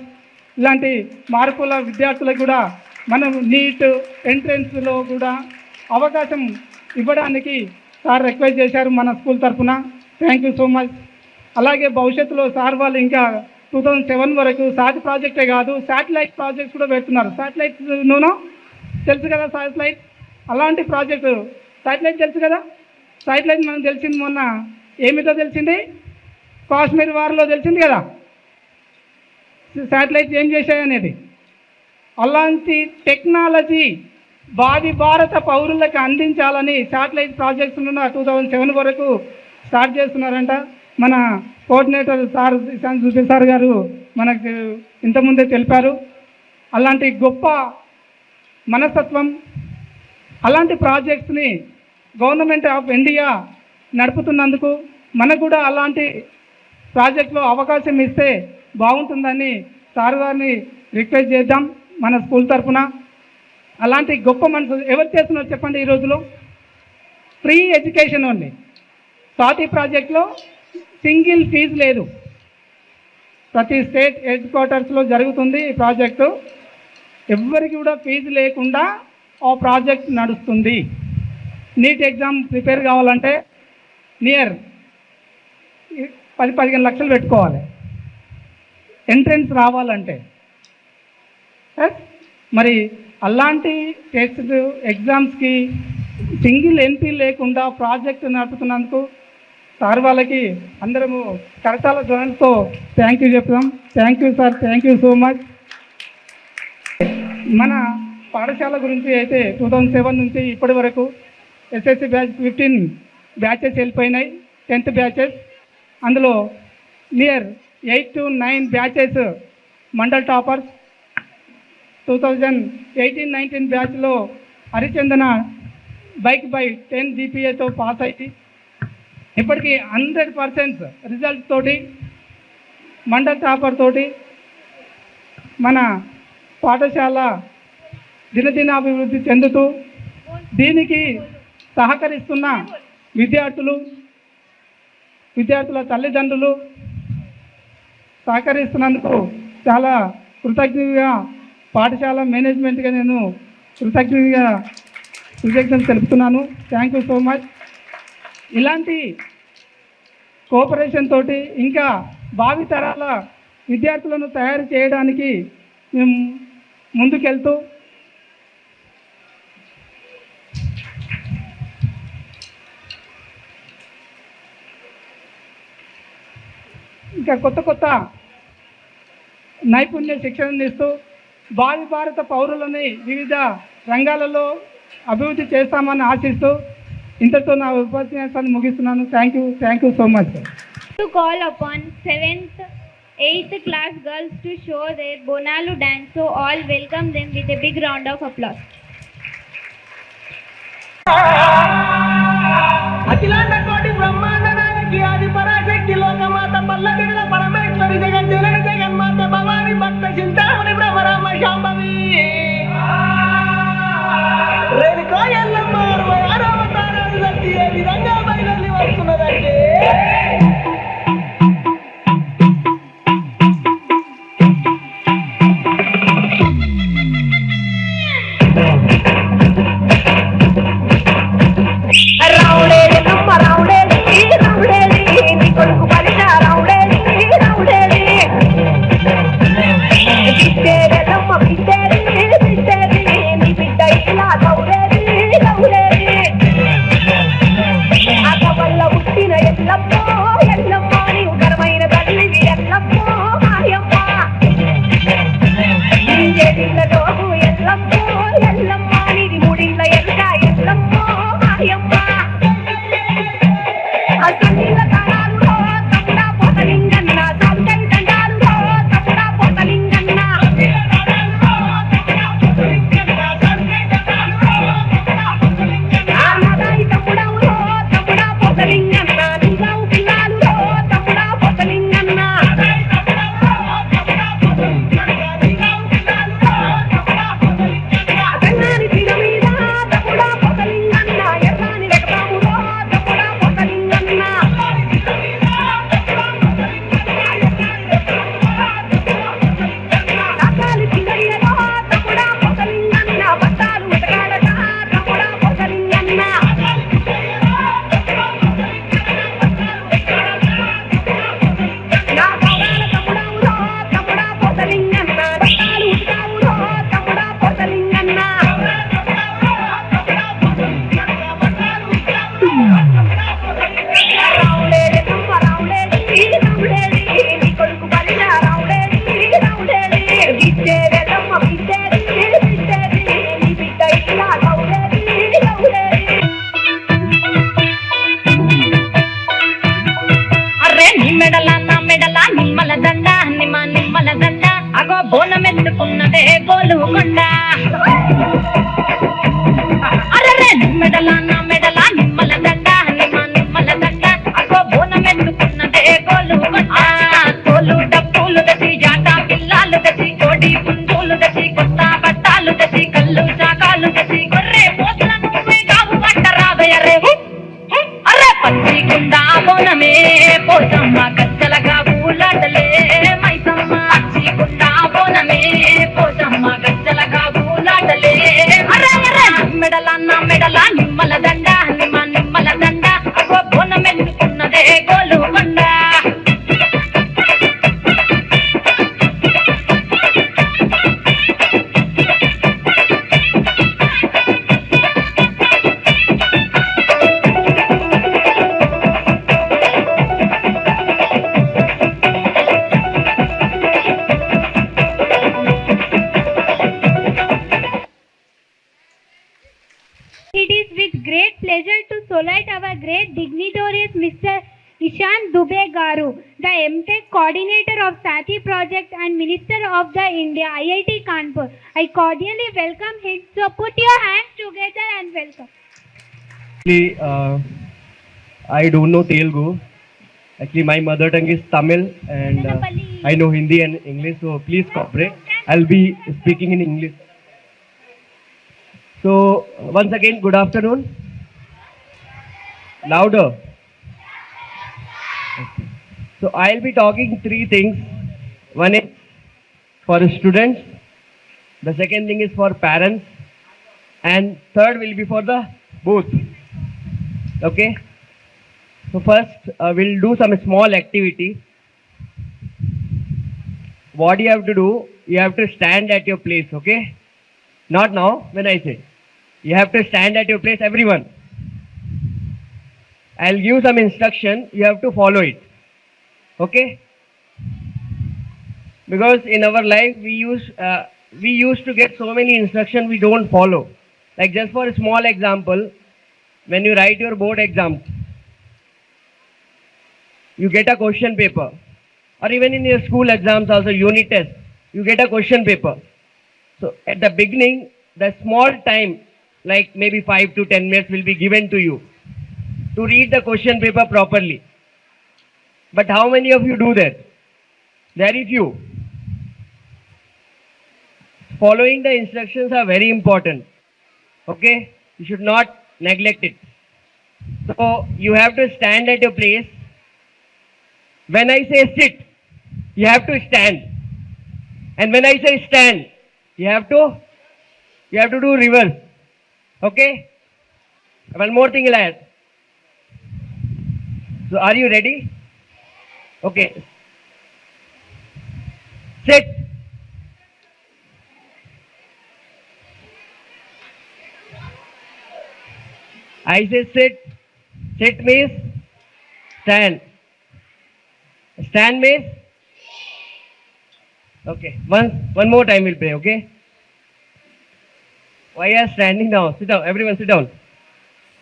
ఇలాంటి మార్పుల విద్యార్థులకు కూడా మనం నీట్ ఎంట్రన్స్లో కూడా అవకాశం ఇవ్వడానికి సార్ రిక్వెస్ట్ చేశారు మన స్కూల్ తరఫున. Thank you so much. అలాగే భవిష్యత్తులో సార్ వాళ్ళు ఇంకా 2007 వరకు సాటి ప్రాజెక్టే కాదు, శాటిలైట్ ప్రాజెక్ట్స్ కూడా పెడుతున్నారు. శాటిలైట్ తెలుసు కదా, శాటిలైట్ అలాంటి ప్రాజెక్టు. శాటిలైట్ తెలుసు కదా. శాటిలైట్ మనకు తెలిసింది మొన్న ఏమిటో తెలిసింది, కాశ్మీర్ వార్లో తెలిసింది కదా శాటిలైట్ ఏం చేశాయనేది. అలాంటి టెక్నాలజీ భావి భారత పౌరులకు అందించాలని శాటిలైట్ ప్రాజెక్ట్స్ 2007 వరకు స్టార్ట్ చేస్తున్నారంట. మన కోఆర్డినేటర్ సార్ సుధీర్ సార్ గారు మనకు ఇంతకుముందే తెలిపారు. అలాంటి గొప్ప మనస్తత్వం, అలాంటి ప్రాజెక్ట్స్ని గవర్నమెంట్ ఆఫ్ ఇండియా నడుపుతున్నందుకు మనకు కూడా అలాంటి ప్రాజెక్టులో అవకాశం ఇస్తే బాగుంటుందని సార్ గారిని రిక్వెస్ట్ చేద్దాం మన స్కూల్ తరఫున. అలాంటి గొప్ప మనసు ఎవరు చేస్తున్నారు చెప్పండి ఈ రోజులో? Free education only. స్వాతి ప్రాజెక్ట్లో సింగిల్ ఫీజు లేదు. ప్రతి స్టేట్ హెడ్ క్వార్టర్స్లో జరుగుతుంది ఈ ప్రాజెక్టు. ఎవ్వరికి కూడా ఫీజు లేకుండా ఆ ప్రాజెక్ట్ నడుస్తుంది. నీట్ ఎగ్జామ్ ప్రిపేర్ కావాలంటే నియర్ 10-15 లక్షలు పెట్టుకోవాలి ఎంట్రన్స్ రావాలంటే. మరి అలాంటి టెస్ట్ ఎగ్జామ్స్కి సింగిల్ ఎంపీ లేకుండా ప్రాజెక్ట్ నడుపుతున్నందుకు సార్ వాళ్ళకి అందరము కరతాల ధ్వనులతో థ్యాంక్ యూ చెప్తాం. Thank you sir, thank you so much. మన పాఠశాల గురించి అయితే 2007 నుంచి ఇప్పటి వరకు ఎస్ఎస్సి బ్యాచ్ 15 బ్యాచెస్ వెళ్ళిపోయినాయి, 10th బ్యాచెస్. అందులో near 8 to 9 batches mandal toppers. 2018-19 బ్యాచ్లో హరిచందన బైక్ బై 10 GPAతో పాస్ అయింది. ఇప్పటికీ 100% రిజల్ట్ తోటి మండల్ టాపర్ తోటి మన పాఠశాల దినదినాభివృద్ధి చెందుతూ దీనికి సహకరిస్తున్న విద్యార్థుల తల్లిదండ్రులు సహకరిస్తున్నందుకు చాలా కృతజ్ఞతగా పాఠశాల మేనేజ్మెంట్గా నేను కృతజ్ఞతలు తెలుపుతున్నాను. Thank you so much. ఇలాంటి కోఆపరేషన్ తోటి ఇంకా భావితరాల విద్యార్థులను తయారు చేయడానికి మేము ముందుకెళ్తూ ఇంకా కొత్త నైపుణ్య శిక్షణను ఇస్తూ భావి భారత పౌరులని వివిధ రంగాలలో అభివృద్ధి చేస్తామని ఆశిస్తూ ఇంతతో నా ఉపన్యాసాన్ని ముగిస్తున్నాను. Thank you so much. To call upon 7th, 8th class girls to show their Bonalu dance, so all welcome them with a big round of applause. అఖిలాండ కోటి బ్రహ్మాండ నాయకి ఆది పరాశక్తి లోకమాత పల్లవిడుల పరమేశ్వరి జగజ్జనని జగన్మాత భవాని భక్త చింతామణి భ్రమరామ శాంభవి రేణుకా ఎల్లమ్మ 66వ అవతారాలు శక్తి ఏ విధంగా బయలుదేరి వస్తున్నదంటే Yellamma select our great dignitaries Mr. Ishan Dubey Garu, the MTech coordinator of Sati project and Minister of the India IIT Kanpur. I cordially welcome him. So put your hands together and welcome. Actually, I don't know Telugu. Actually, my mother tongue is Tamil and I know Hindi and English. So please cooperate. I'll be speaking in English. So once again, good afternoon. Louder. Okay. So I'll be talking three things. One is for students. The second thing is for parents. And third will be for the both. Okay. So first we'll do some small activity. What you have to do, you have to stand at your place, okay? Not now, when I say. You have to stand at your place, everyone. I'll give some instruction, you have to follow it. Okay? Because in our life, we used to get so many instructions we don't follow. Like just for a small example, when you write your board exams, you get a question paper. Or even in your school exams also, unit test, you get a question paper. So at the beginning, the small time, like maybe 5 to 10 minutes will be given to you to read the question paper properly. But how many of you do that? Very few. Following the instructions are very important. Okay? You should not neglect it. So you have to stand at your place. When I say sit, you have to stand. And when I say stand, you have to do reverse. Okay? One more thing I'll add. So are you ready? Okay. Sit. I say sit. Sit means stand. Stand means? Okay. One more time we'll play, okay? Why are you standing now? Sit down. Everyone sit down.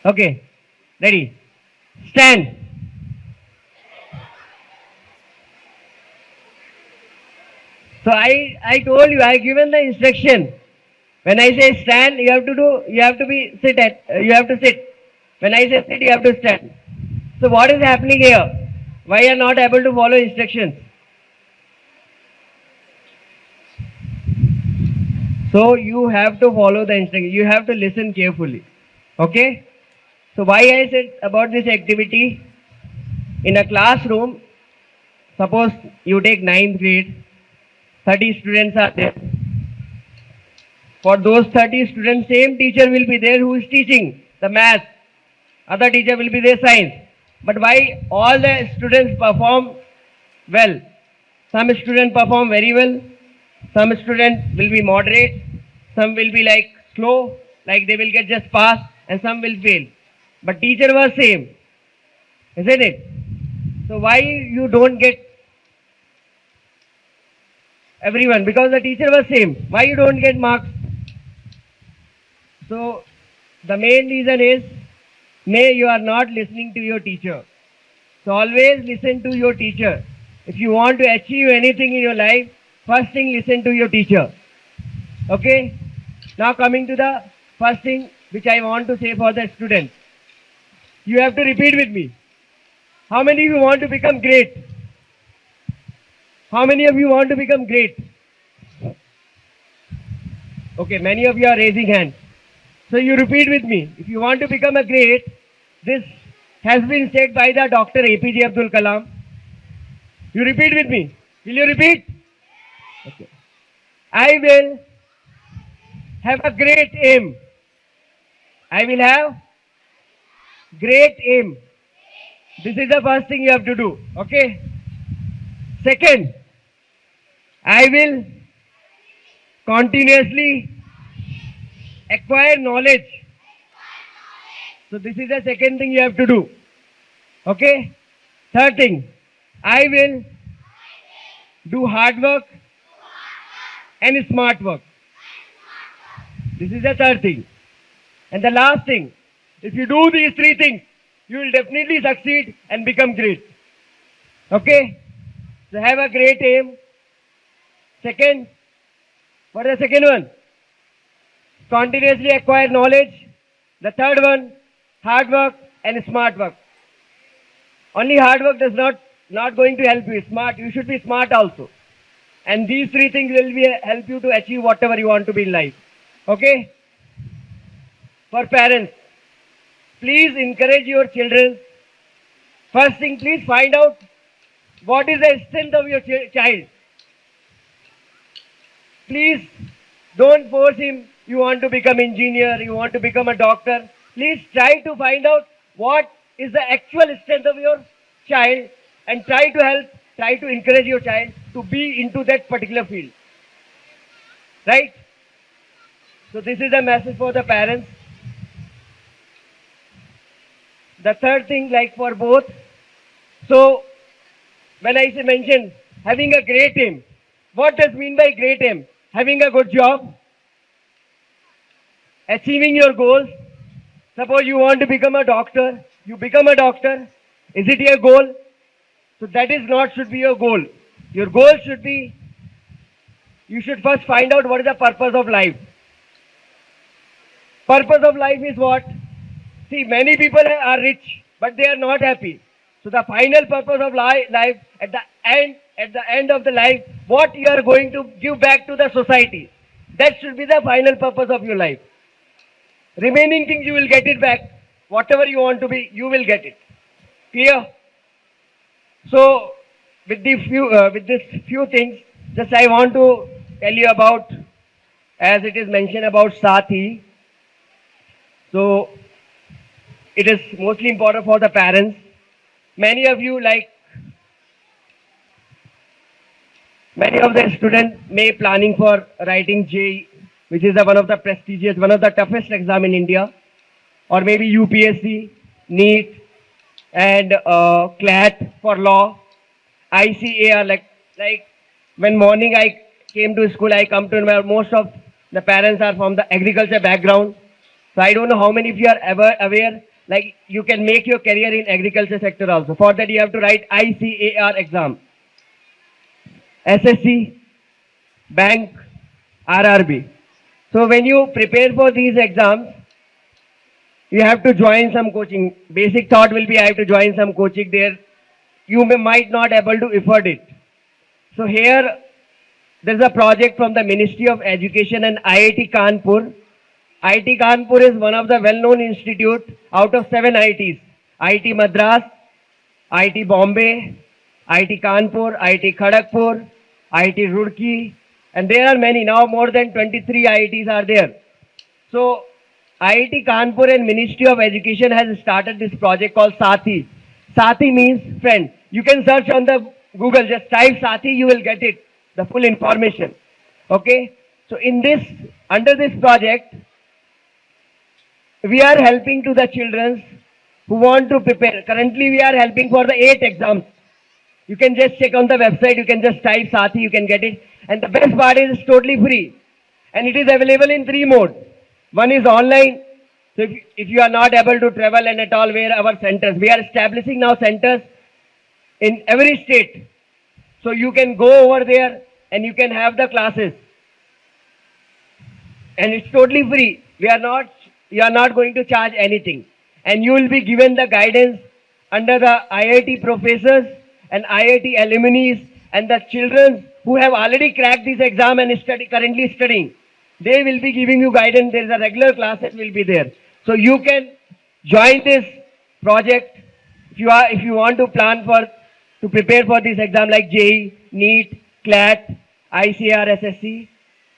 Okay. Ready? Stand. So I told you, I given the instruction. When I say stand, you have to sit. When I say sit, you have to stand. So what is happening here? Why are you not able to follow instructions? So you have to follow the instructions. You have to listen carefully. Okay? So why I said about this activity? In a classroom, suppose you take 9th grade, 30 students are there. For those 30 students, same teacher will be there who is teaching the math. Other teacher will be there science. But why all the students perform well? Some students perform very well. Some students will be moderate. Some will be like slow, like they will get just pass, and some will fail. But teacher was same. Isn't it? So why you don't get everyone? Because the teacher was same. Why you don't get marks? So the main reason is, you are not listening to your teacher. So always listen to your teacher. If you want to achieve anything in your life, first thing listen to your teacher. Okay? Now coming to the first thing which I want to say for the students. You have to repeat with me. How many of you want to become great? How many of you want to become great? Okay, many of you are raising hands. So you repeat with me. If you want to become a great, this has been said by the Dr. APJ Abdul Kalam. You repeat with me. Will you repeat? Okay. I will have a great aim. I will have great aim. This is the first thing you have to do. Okay. Second, I will continuously acquire knowledge. So this is the second thing you have to do. Okay. Third thing, I will do hard work and smart work. This is the third thing. And the last thing, If you do these three things, you will definitely succeed and become great. Okay? So have a great aim. Second, what is the second one? Continuously acquire knowledge. The third one, hard work and smart work. Only hard work does not going to help you. Smart, you should be smart also. And these three things will help you to achieve whatever you want to be in life. Okay? For parents, please encourage your children. First thing, please find out what is the strength of your child. Please don't force him. You want to become engineer, you want to become a doctor. Please try to find out what is the actual strength of your child and try to encourage your child to be into that particular field. Right? So this is a message for the parents. The third thing, like for both. So when I mention having a great aim, what does mean by great aim? Having a good job, achieving your goals. Suppose you want to become a doctor, you become a doctor. Is it your goal? So that is not should be your goal. Your goal should be, you should first find out what is the purpose of life. Purpose of life is what? See, many people are rich, but they are not happy. So the final purpose of life, at the end of the life, what you are going to give back to the society. That should be the final purpose of your life. Remaining things you will get it back. Whatever you want to be, you will get it. Clear? So with this few things, just I want to tell you about, as it is mentioned about Saathi. So it is mostly important for the parents. Many of you, like many of the students may planning for writing JEE, which is one of the prestigious, one of the toughest exam in India, or maybe UPSC, NEET, and CLAT for law, ICAR. Like when morning I came to school, I come to know most of the parents are from the agriculture background. So I don't know how many of you are ever aware, like you can make your career in agriculture sector also. For that you have to write ICAR exam, SSC, bank, RRB. So when you prepare for these exams, you have to join some coaching. Basic thought will be I have to join some coaching there. You might not able to afford it. So here there is a project from the Ministry of Education and IIT Kanpur. IIT Kanpur is one of the well-known institute out of 7 IITs. IIT Madras, IIT Bombay, IIT Kanpur, IIT Kharagpur, IIT Roorkee, and there are many, now more than 23 IITs are there. So IIT Kanpur and Ministry of Education has started this project called Saathi. Saathi means friend. You can search on the Google, just type Saathi, you will get it, the full information. Okay? So under this project, we are helping to the children who want to prepare. Currently, we are helping for the 8 exams. You can just check on the website, you can just type Saathi, you can get it. And the best part is it's totally free. And it is available in 3 modes. One is online. So if you are not able to travel and at all, where our centers, we are establishing now centers in every state. So you can go over there and you can have the classes. And it's totally free. You are not going to charge anything. And you will be given the guidance under the IIT professors and IIT alumni and the children who have already cracked this exam and currently studying. They will be giving you guidance. There is a regular classes will be there. So you can join this project if you want to plan to prepare for this exam like JEE, NEET, CLAT, ICAR, SSC.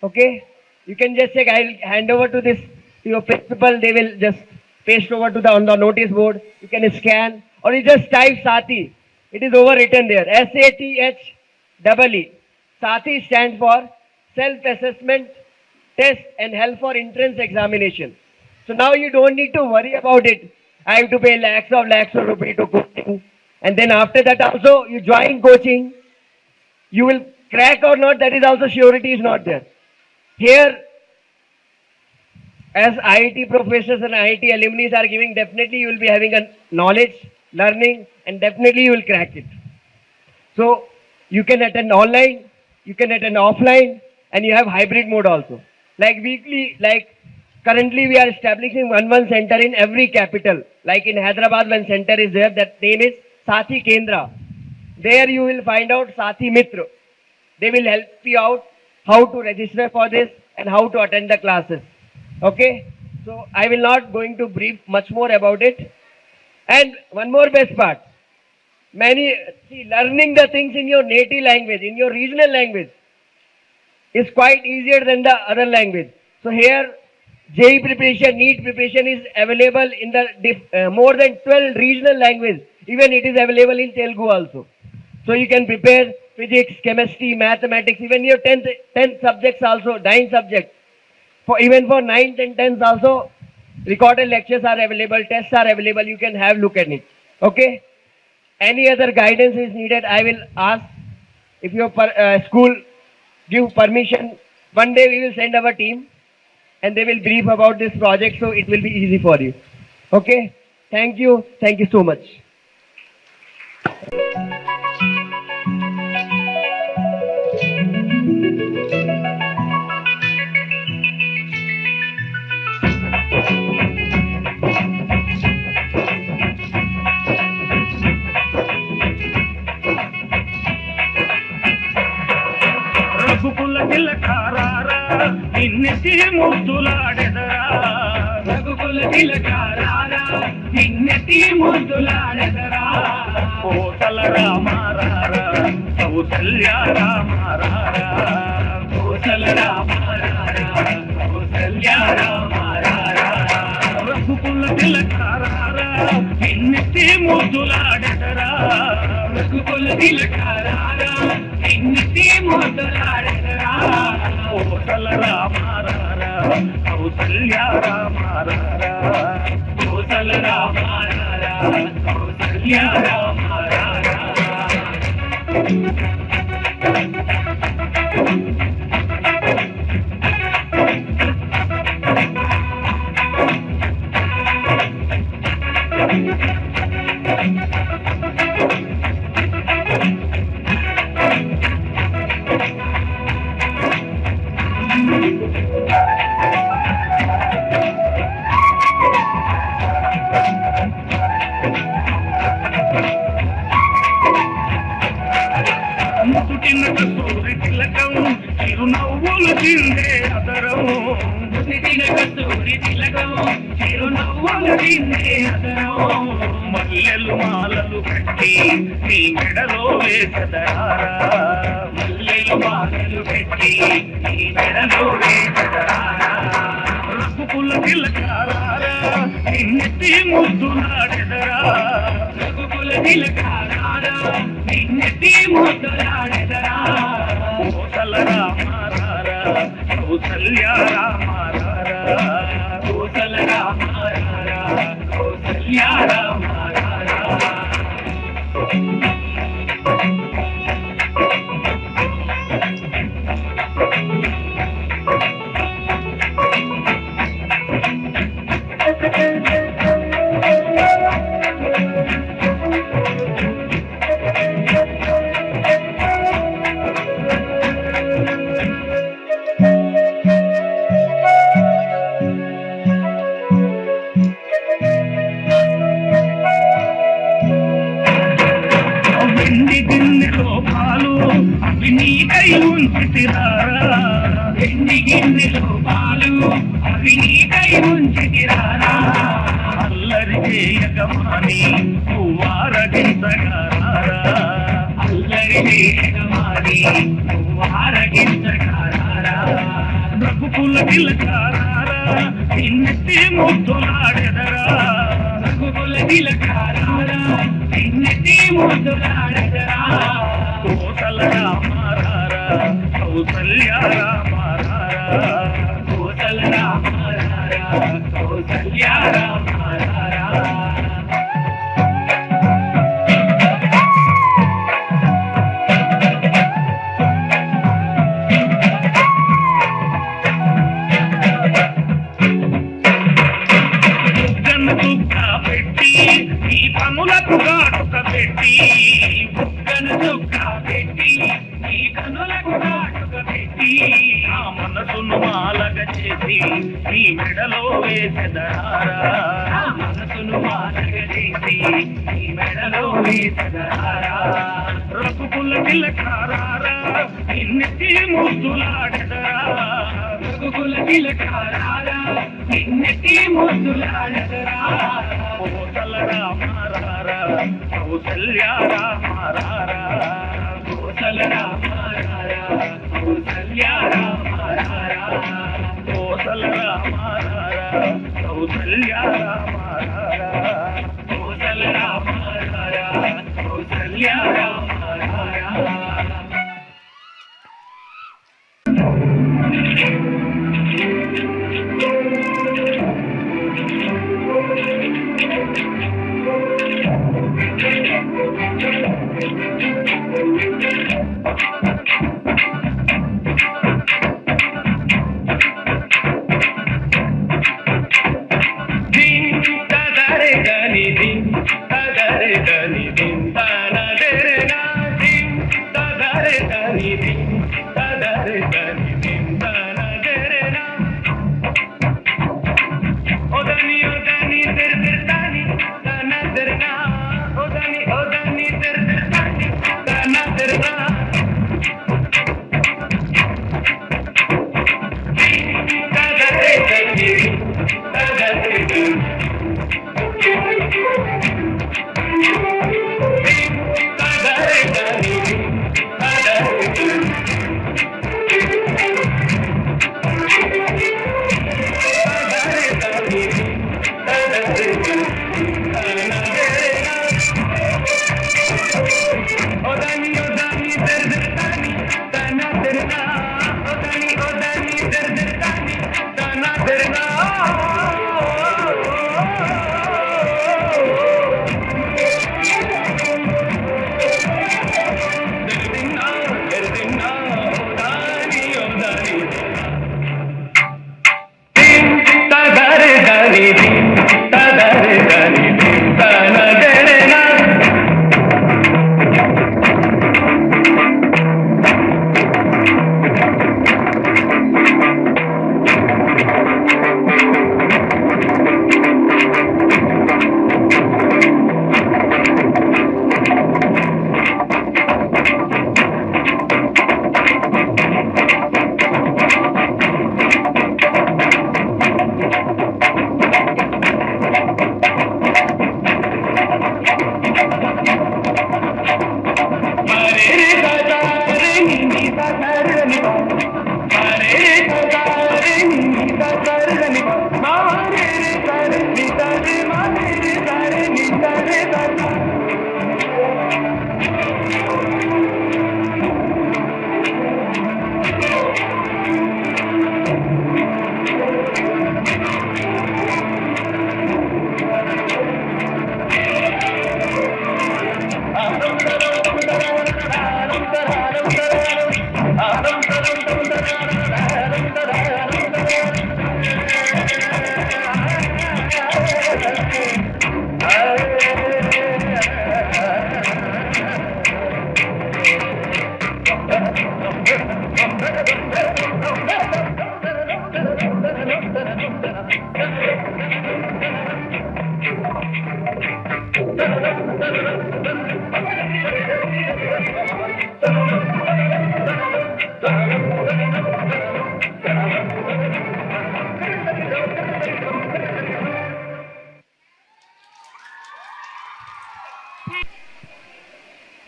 Okay? You can just check. I'll hand over to your principal. They will just paste over on the notice board. You can scan or you just type Saathi. It is overwritten there. SATHEE. Saathi stands for Self-Assessment Test and Help for Entrance Examination. So now you don't need to worry about it. I have to pay lakhs of rupees to coaching. And then after that also you join coaching. You will crack or not, that is also surety is not there. Here as IIT professors and IIT alumni are giving, definitely you will be having a knowledge, learning, and definitely you will crack it. So you can attend online, you can attend offline, and you have hybrid mode also. Like weekly, like currently we are establishing one center in every capital. Like in Hyderabad, one center is there, that name is Sathi Kendra. There you will find out Sathi Mitra. They will help you out how to register for this and how to attend the classes. Okay? So I will not going to brief much more about it. And one more best part. Learning the things in your native language, in your regional language, is quite easier than the other language. So here, JEE preparation, NEET preparation is available in the more than 12 regional languages. Even it is available in Telugu also. So you can prepare physics, chemistry, mathematics, even your 10th subjects also, 9 subjects. Even for 9th and 10th also, recorded lectures are available, tests are available, you can have look at it. Okay? Any other guidance is needed, I will ask. If your school give permission, one day we will send our team and they will brief about this project, so it will be easy for you. Okay? Thank you so much. రఘుకుల తిలకారారా నిన్నెత్తి ముద్దులాడెదరా రఘుకుల తిలకారారా నిన్నెత్తి ముద్దులాడెదరా కోసల రామారారా కౌసల్య రామారారా కోసల రామారారా కౌసల్య రామారారా రఘుకుల తిలకారారా నిన్నెత్తి ముద్దులాడెదరా రఘుకుల తిలకారారా నిన్నెత్తి ముద్దులాడెదరా కోసల రామారారా కౌసల్య రామారారా కోసల రామారారా కౌసల్య రామారారా పుట్టిన కస్తూరి తిలకం చిరునవ్వులు చిందే అదరం పుట్టిన కస్తూరి తిలకం చిరునవ్వులు చిందే అదరం మల్లెలు మాలలు కట్టి నీ మెడలో వేసదరారా మల్లెలు మాలలు కట్టి నీ మెడలో వేసదరారా రఘుకుల తిలకారారా నిన్నెత్తి ముద్దులాడెదరా రఘుకుల తిలకారారా నిన్నెత్తి ముద్దులాడెదరా కోసల రామారారా కౌసల్య రామారారా కోసల రామారారా కౌసల్య రామారారా వెండి గిన్నెలో పాలు అవి నీకై ఉంచితిరారా వెండి గిన్నెలో పాలు అవి నీకై ఉంచితిరారా అల్లరి చేయగమాని నువ్వారగించగారా అల్లరి చేయగమాని నువ్వారగించగారా రఘుకుల తిలకారారా నిన్నెత్తి ముద్దులాడెదరా రఘుకుల తిలకారారా నిన్నెత్తి ముద్దులాడెదరా కోసల రామారారా కౌసల్య రామారారా కోసల రామారారా కౌసల్య రామారారా ఈ మెడలో వేసెదరారా మనసును మానగజేసి ఈ మెడలో వేసెదరారా రఘుకుల తిలకారారా నిన్నెత్తి ముద్దులాడదరా రఘుకుల తిలకారారా నిన్నెత్తి ముద్దులాడదరా కోసల రామారారా కౌసల్య రామారారా కోసల రామారారా కౌసల్య రామారారా కోసల రామారారా కౌసల్య రామారారా కోసల రామారారా కౌసల్య రామారారా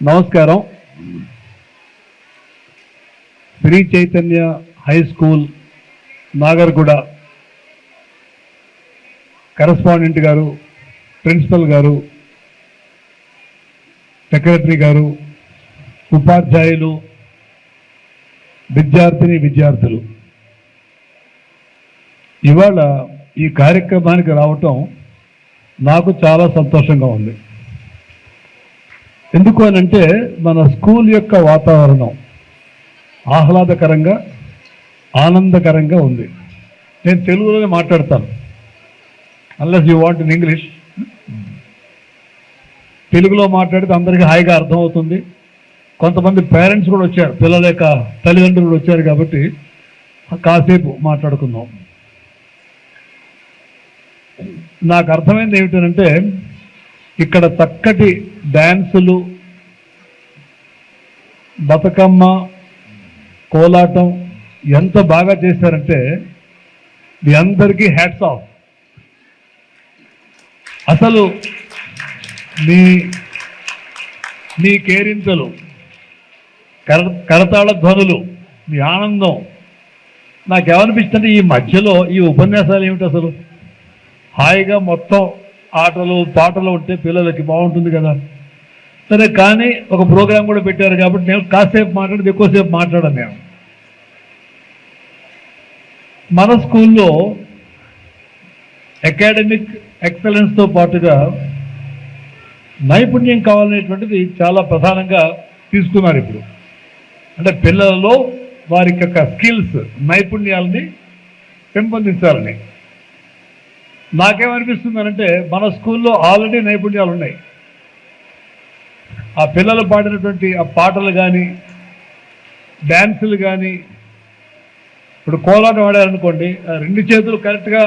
నమస్కారం. Sri Chaitanya high school Nagarguda correspondent గారు, ప్రిన్సిపల్ గారు, సెక్రటరీ గారు, ఉపాధ్యాయులు, విద్యార్థులు ఇవాళ ఈ కార్యక్రమానికి రావటం నాకు చాలా సంతోషంగా ఉంది. ఎందుకు అనంటే మన స్కూల్ యొక్క వాతావరణం ఆహ్లాదకరంగా, ఆనందకరంగా ఉంది. నేను తెలుగులోనే మాట్లాడతాను, unless you want in English. తెలుగులో మాట్లాడితే అందరికీ హాయిగా అర్థమవుతుంది. కొంతమంది పేరెంట్స్ కూడా వచ్చారు, పిల్లల యొక్క తల్లిదండ్రులు వచ్చారు కాబట్టి కాసేపు మాట్లాడుకుందాం. నాకు అర్థమైంది ఏమిటంటే ఇక్కడ చక్కటి డ్యాన్సులు, బతుకమ్మ, కోలాటం ఎంత బాగా చేశారంటే మీ అందరికీ హ్యాట్స్ ఆఫ్. అసలు మీ కేరింతలు, కరతాళ ధ్వనులు, మీ ఆనందం నాకేమనిపిస్తుంది, ఈ మధ్యలో ఈ ఉపన్యాసాలు ఏమిటి అసలు హాయిగా మొత్తం ఆటలు పాటలు ఉంటే పిల్లలకి బాగుంటుంది కదా. సరే, కానీ ఒక ప్రోగ్రాం కూడా పెట్టారు కాబట్టి నేను కాసేపు మాట్లాడి ఎక్కువసేపు మాట్లాడాను. నేను మన స్కూల్లో అకాడమిక్ ఎక్సలెన్స్తో పాటుగా నైపుణ్యం కావాలనేటువంటిది చాలా ప్రధానంగా తీసుకున్నారు ఇప్పుడు. అంటే పిల్లలలో వారి యొక్క స్కిల్స్, నైపుణ్యాలని పెంపొందించాలని. నాకేమనిపిస్తుందనంటే మన స్కూల్లో ఆల్రెడీ నైపుణ్యాలు ఉన్నాయి. ఆ పిల్లలు పాడినటువంటి ఆ పాటలు కానీ, డ్యాన్సులు కానీ, ఇప్పుడు కోలాటం ఆడారనుకోండి, 2 చేతులు కరెక్ట్గా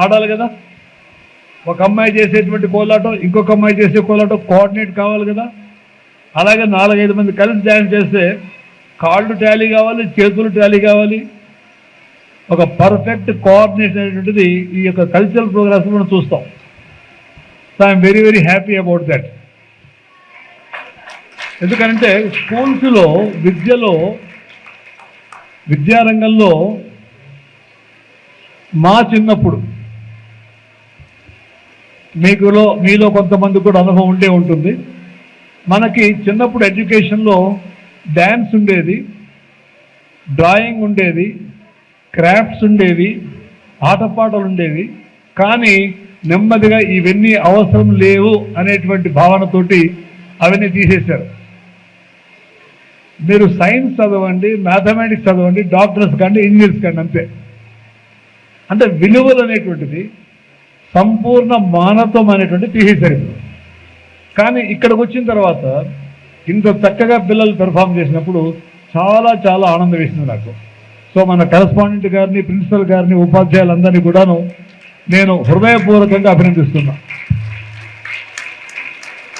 ఆడాలి కదా. ఒక అమ్మాయి చేసేటువంటి కోలాటం ఇంకొక అమ్మాయి చేసే కోలాటం కోఆర్డినేట్ కావాలి కదా. అలాగే 4-5 మంది కలిసి డ్యాన్స్ చేస్తే కాళ్ళు టాలీ కావాలి, చేతులు టాలీ కావాలి. ఒక పర్ఫెక్ట్ కోఆర్డినేషన్ అనేటువంటిది ఈ యొక్క కల్చరల్ ప్రోగ్రామ్స్ మనం చూస్తాం. So I'm very very happy about that. ఎందుకంటే స్కూల్స్లో విద్యారంగంలో మా చిన్నప్పుడు మీలో కొంతమంది కూడా అనుభవం ఉండే ఉంటుంది. మనకి చిన్నప్పుడు ఎడ్యుకేషన్లో డ్యాన్స్ ఉండేది, డ్రాయింగ్ ఉండేది, క్రాఫ్ట్స్ ఉండేవి, ఆటపాటలు ఉండేవి. కానీ నెమ్మదిగా ఇవన్నీ అవసరం లేవు అనేటువంటి భావనతోటి అవన్నీ తీసేశారు. మీరు సైన్స్ చదవండి, మ్యాథమెటిక్స్ చదవండి, డాక్టర్స్ కండి, ఇంజనీర్స్ కండి, అంతే. అంటే విలువలు అనేటువంటిది సంపూర్ణ మానవత్వం అనేటువంటి తీసేశారు. కానీ ఇక్కడికి వచ్చిన తర్వాత ఇంత చక్కగా పిల్లలు పెర్ఫామ్ చేసినప్పుడు చాలా చాలా ఆనందం వేసింది నాకు. సో మన కరెస్పాండెంట్ గారిని, ప్రిన్సిపల్ గారిని, ఉపాధ్యాయులందరినీ కూడాను నేను హృదయపూర్వకంగా అభినందిస్తున్నా.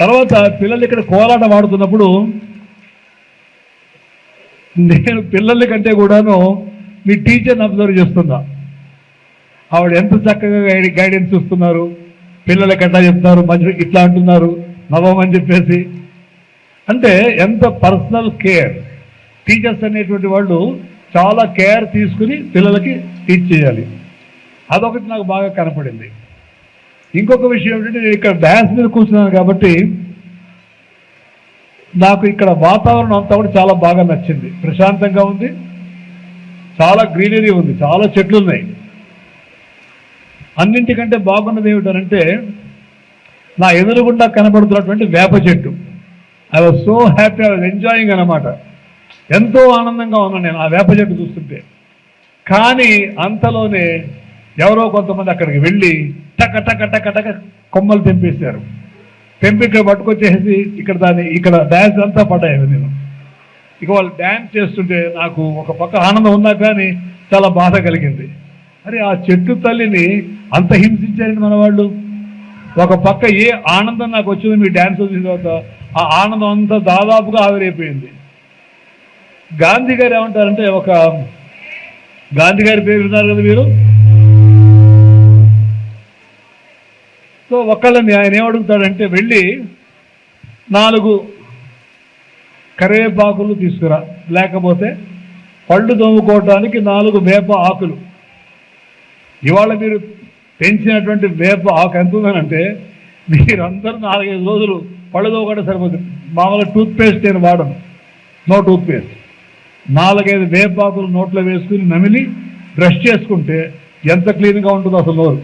తర్వాత పిల్లలు ఇక్కడ కోలాటం ఆడుతున్నప్పుడు నేను పిల్లల కంటే కూడాను మీ టీచర్ని అబ్జర్వ్ చేస్తున్నా. ఆవిడ ఎంత చక్కగా గైడెన్స్ ఇస్తున్నారు, పిల్లలకి ఎట్లా చెప్తున్నారు, మధ్య ఇట్లా అంటున్నారు నవ్వమని చెప్పేసి. అంటే ఎంత పర్సనల్ కేర్. టీచర్స్ అనేటువంటి వాళ్ళు చాలా కేర్ తీసుకుని పిల్లలకి టీచ్ చేయాలి. అదొకటి నాకు బాగా కనపడింది. ఇంకొక విషయం ఏంటంటే నేను ఇక్కడ డ్యాన్స్ మీద కూర్చున్నాను కాబట్టి నాకు ఇక్కడ వాతావరణం అంతా కూడా చాలా బాగా నచ్చింది. ప్రశాంతంగా ఉంది, చాలా గ్రీనరీ ఉంది, చాలా చెట్లు ఉన్నాయి. అన్నింటికంటే బాగున్నది ఏమిటంటే నా ఎదురుగుండా కనబడుతున్నటువంటి వేప చెట్టు. I was so happy, I was enjoying అన్నమాట. ఎంతో ఆనందంగా ఉన్నాను నేను ఆ వేప చెట్టు చూస్తుంటే. కానీ అంతలోనే ఎవరో కొంతమంది అక్కడికి వెళ్ళి టక టక టక టక కొమ్మలు తెంపేశారు. తెంపి ఇక్కడ పట్టుకొచ్చేసి ఇక్కడ డ్యాన్స్ అంతా పడ్డాయి. నేను ఇక వాళ్ళు డ్యాన్స్ చేస్తుంటే నాకు ఒక పక్క ఆనందం ఉన్నా కానీ చాలా బాధ కలిగింది. అరే ఆ చెట్టు తల్లిని అంత హింసించారండి మన వాళ్ళు. ఒక పక్క ఏ ఆనందం నాకు వచ్చింది మీ డ్యాన్స్ వచ్చిన తర్వాత, ఆ ఆనందం అంతా దాదాపుగా ఆవిరైపోయింది. గాంధీ గారు ఏమంటారంటే, ఒక గాంధీ గారి పేరు విన్నారు కదా మీరు. సో ఒకళ్ళని ఆయన ఏమడుగుతాడంటే, వెళ్ళి 4 కరివేపాకులు తీసుకురా, లేకపోతే పళ్ళు దోముకోవటానికి 4 వేప ఆకులు. ఇవాళ మీరు పెంచినటువంటి వేప ఆకు ఎంత ఉందనంటే మీరందరూ 4-5 రోజులు పళ్ళు దోముకోవడం సరిపోతుంది. మామూలుగా టూత్పేస్ట్ నేను వాడను, నో టూత్పేస్ట్. 4-5 వేపాకులు నోట్లో వేసుకుని నమిలి బ్రష్ చేసుకుంటే ఎంత క్లీన్గా ఉంటుందో అసలు నోరు.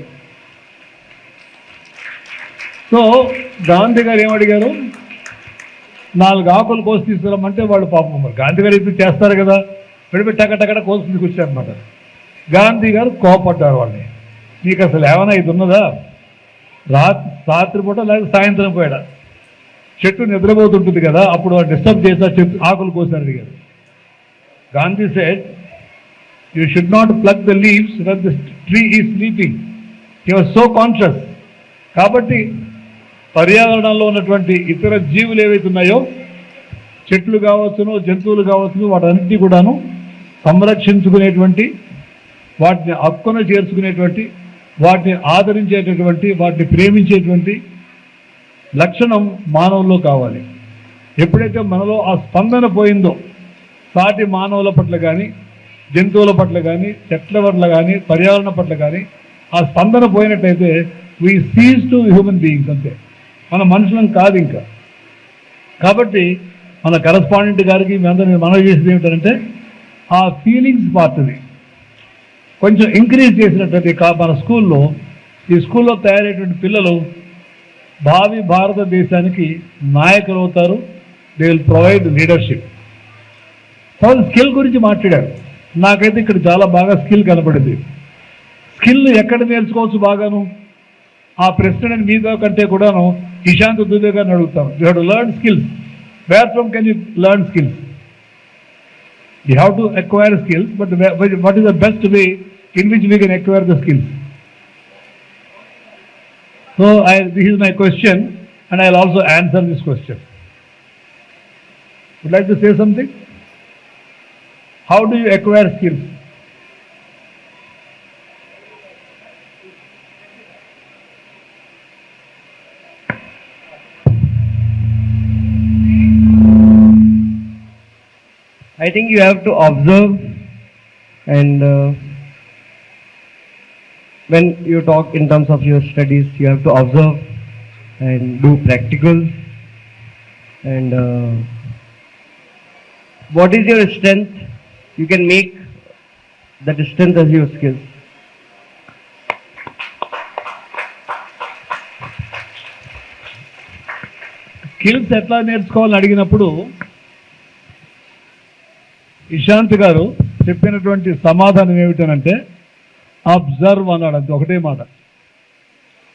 సో గాంధీ గారు ఏమడిగారు, 4 ఆకులు కోసి తీసుకురమ్మంటే వాళ్ళు పాపం మరి గాంధీ గారు ఇప్పుడు చేస్తారు కదా, విడిపెట్టి టకటకట కోసి తీసుకొచ్చారనమాట. గాంధీ గారు కోపడ్డారు వాళ్ళని, నీకు అసలు ఏమైనా ఇది ఉన్నదా, రాత్రిపూట లేకపోతే సాయంత్రం పోయాడా, చెట్టు నిద్రపోతుంటుంది కదా, అప్పుడు డిస్టర్బ్ చేసా చెట్టు ఆకులు కోసారు అడిగారు. Gandhi said, you should not pluck the leaves when the tree is sleeping. He was so conscious. కాబట్టి పర్యావరణంలో ఉన్నటువంటి ఇతర జీవులు ఏవైతే ఉన్నాయో, చెట్లు కావచ్చును, జంతువులు కావచ్చును, వాటన్నిటినీ కూడాను సంరక్షించుకునేటువంటి, వాటిని హక్కున చేర్చుకునేటువంటి, వాటిని ఆదరించేటటువంటి, వాటిని ప్రేమించేటువంటి లక్షణం మానవుల్లో కావాలి. ఎప్పుడైతే మనలో ఆ స్పందన పోయిందో, సాటి మానవుల పట్ల కానీ, జంతువుల పట్ల కానీ, చెట్ల పట్ల కానీ, పర్యావరణ పట్ల కానీ ఆ స్పందన పోయినట్టయితే we cease to human beings, అంతే, మన మనుషులం కాదు ఇంకా. కాబట్టి మన కరస్పాండెంట్ గారికి మీ అందరూ మనవి చేసేది ఏమిటంటే, ఆ ఫీలింగ్స్ పార్ట్ని కొంచెం ఎంకరేజ్ చేసినట్లయితే మన స్కూల్లో, ఈ స్కూల్లో తయారయ్యేటువంటి పిల్లలు భావి భారతదేశానికి నాయకులు అవుతారు. They will provide leadership. తర్వాత స్కిల్ గురించి మాట్లాడారు. నాకైతే ఇక్కడ చాలా బాగా స్కిల్ కనపడింది. స్కిల్ ఎక్కడ నేర్చుకోవచ్చు బాగాను? ఆ ప్రెసిడెంట్ మీతో కంటే కూడాను ఇషాంత్ దుబే గారిని అడుగుతాం. You have to learn skills. Where from can you learn skills? You have to acquire skills, but what is the best way in which we can acquire the skills? So this is my question, and I'll also answer this question. Would like to say something? How do you acquire skills? I think you have to observe, and when you talk in terms of your studies, you have to observe and do practicals. And what is your strength? You can make that strength as your skills. Skills ఎట్లా నేర్చుకోవాలని అడిగినప్పుడు ఇషాంత్ గారు చెప్పినటువంటి సమాధానం ఏమిటనంటే, observe అన్నాడు. అంతే, ఒకటే మాట.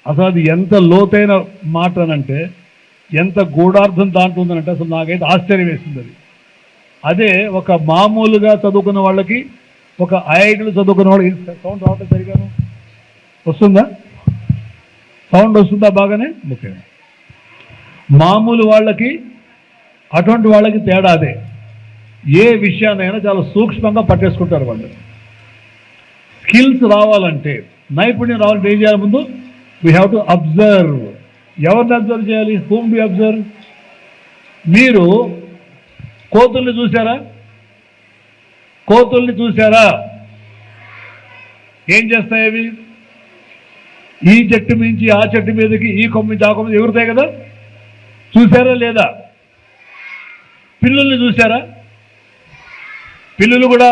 అసలు అది ఎంత లోతైన మాట అనంటే, ఎంత గూఢార్థం దాంట్లో ఉందనంటే అసలు నాకైతే ఆశ్చర్యం వేసింది. అదే ఒక మామూలుగా చదువుకున్న వాళ్ళకి, ఒక ఐఐటీలు చదువుకున్న వాళ్ళకి సౌండ్ రావటం సరిగాను వస్తుందా? సౌండ్ వస్తుందా బాగానే? ఓకే. మామూలు వాళ్ళకి అటువంటి వాళ్ళకి తేడా అదే. ఏ విషయాన్నైనా చాలా సూక్ష్మంగా పట్టేసుకుంటారు వాళ్ళు. స్కిల్స్ రావాలంటే, నైపుణ్యం రావాలంటే ఏం చేయాలి? ముందు వీ హ్యావ్ టు అబ్జర్వ్. ఎవరిని అబ్జర్వ్ చేయాలి? Whom do observe? మీరు కోతుల్ని చూసారా? కోతుల్ని చూసారా? ఏం చేస్తాయి అవి? ఈ చెట్టు మించి ఆ చెట్టు మీదకి, ఈ కొమ్మ నుంచి ఆ కొమ్మ మీద ఎగురుతాయి కదా, చూసారా లేదా? పిల్లుల్ని చూసారా? పిల్లులు కూడా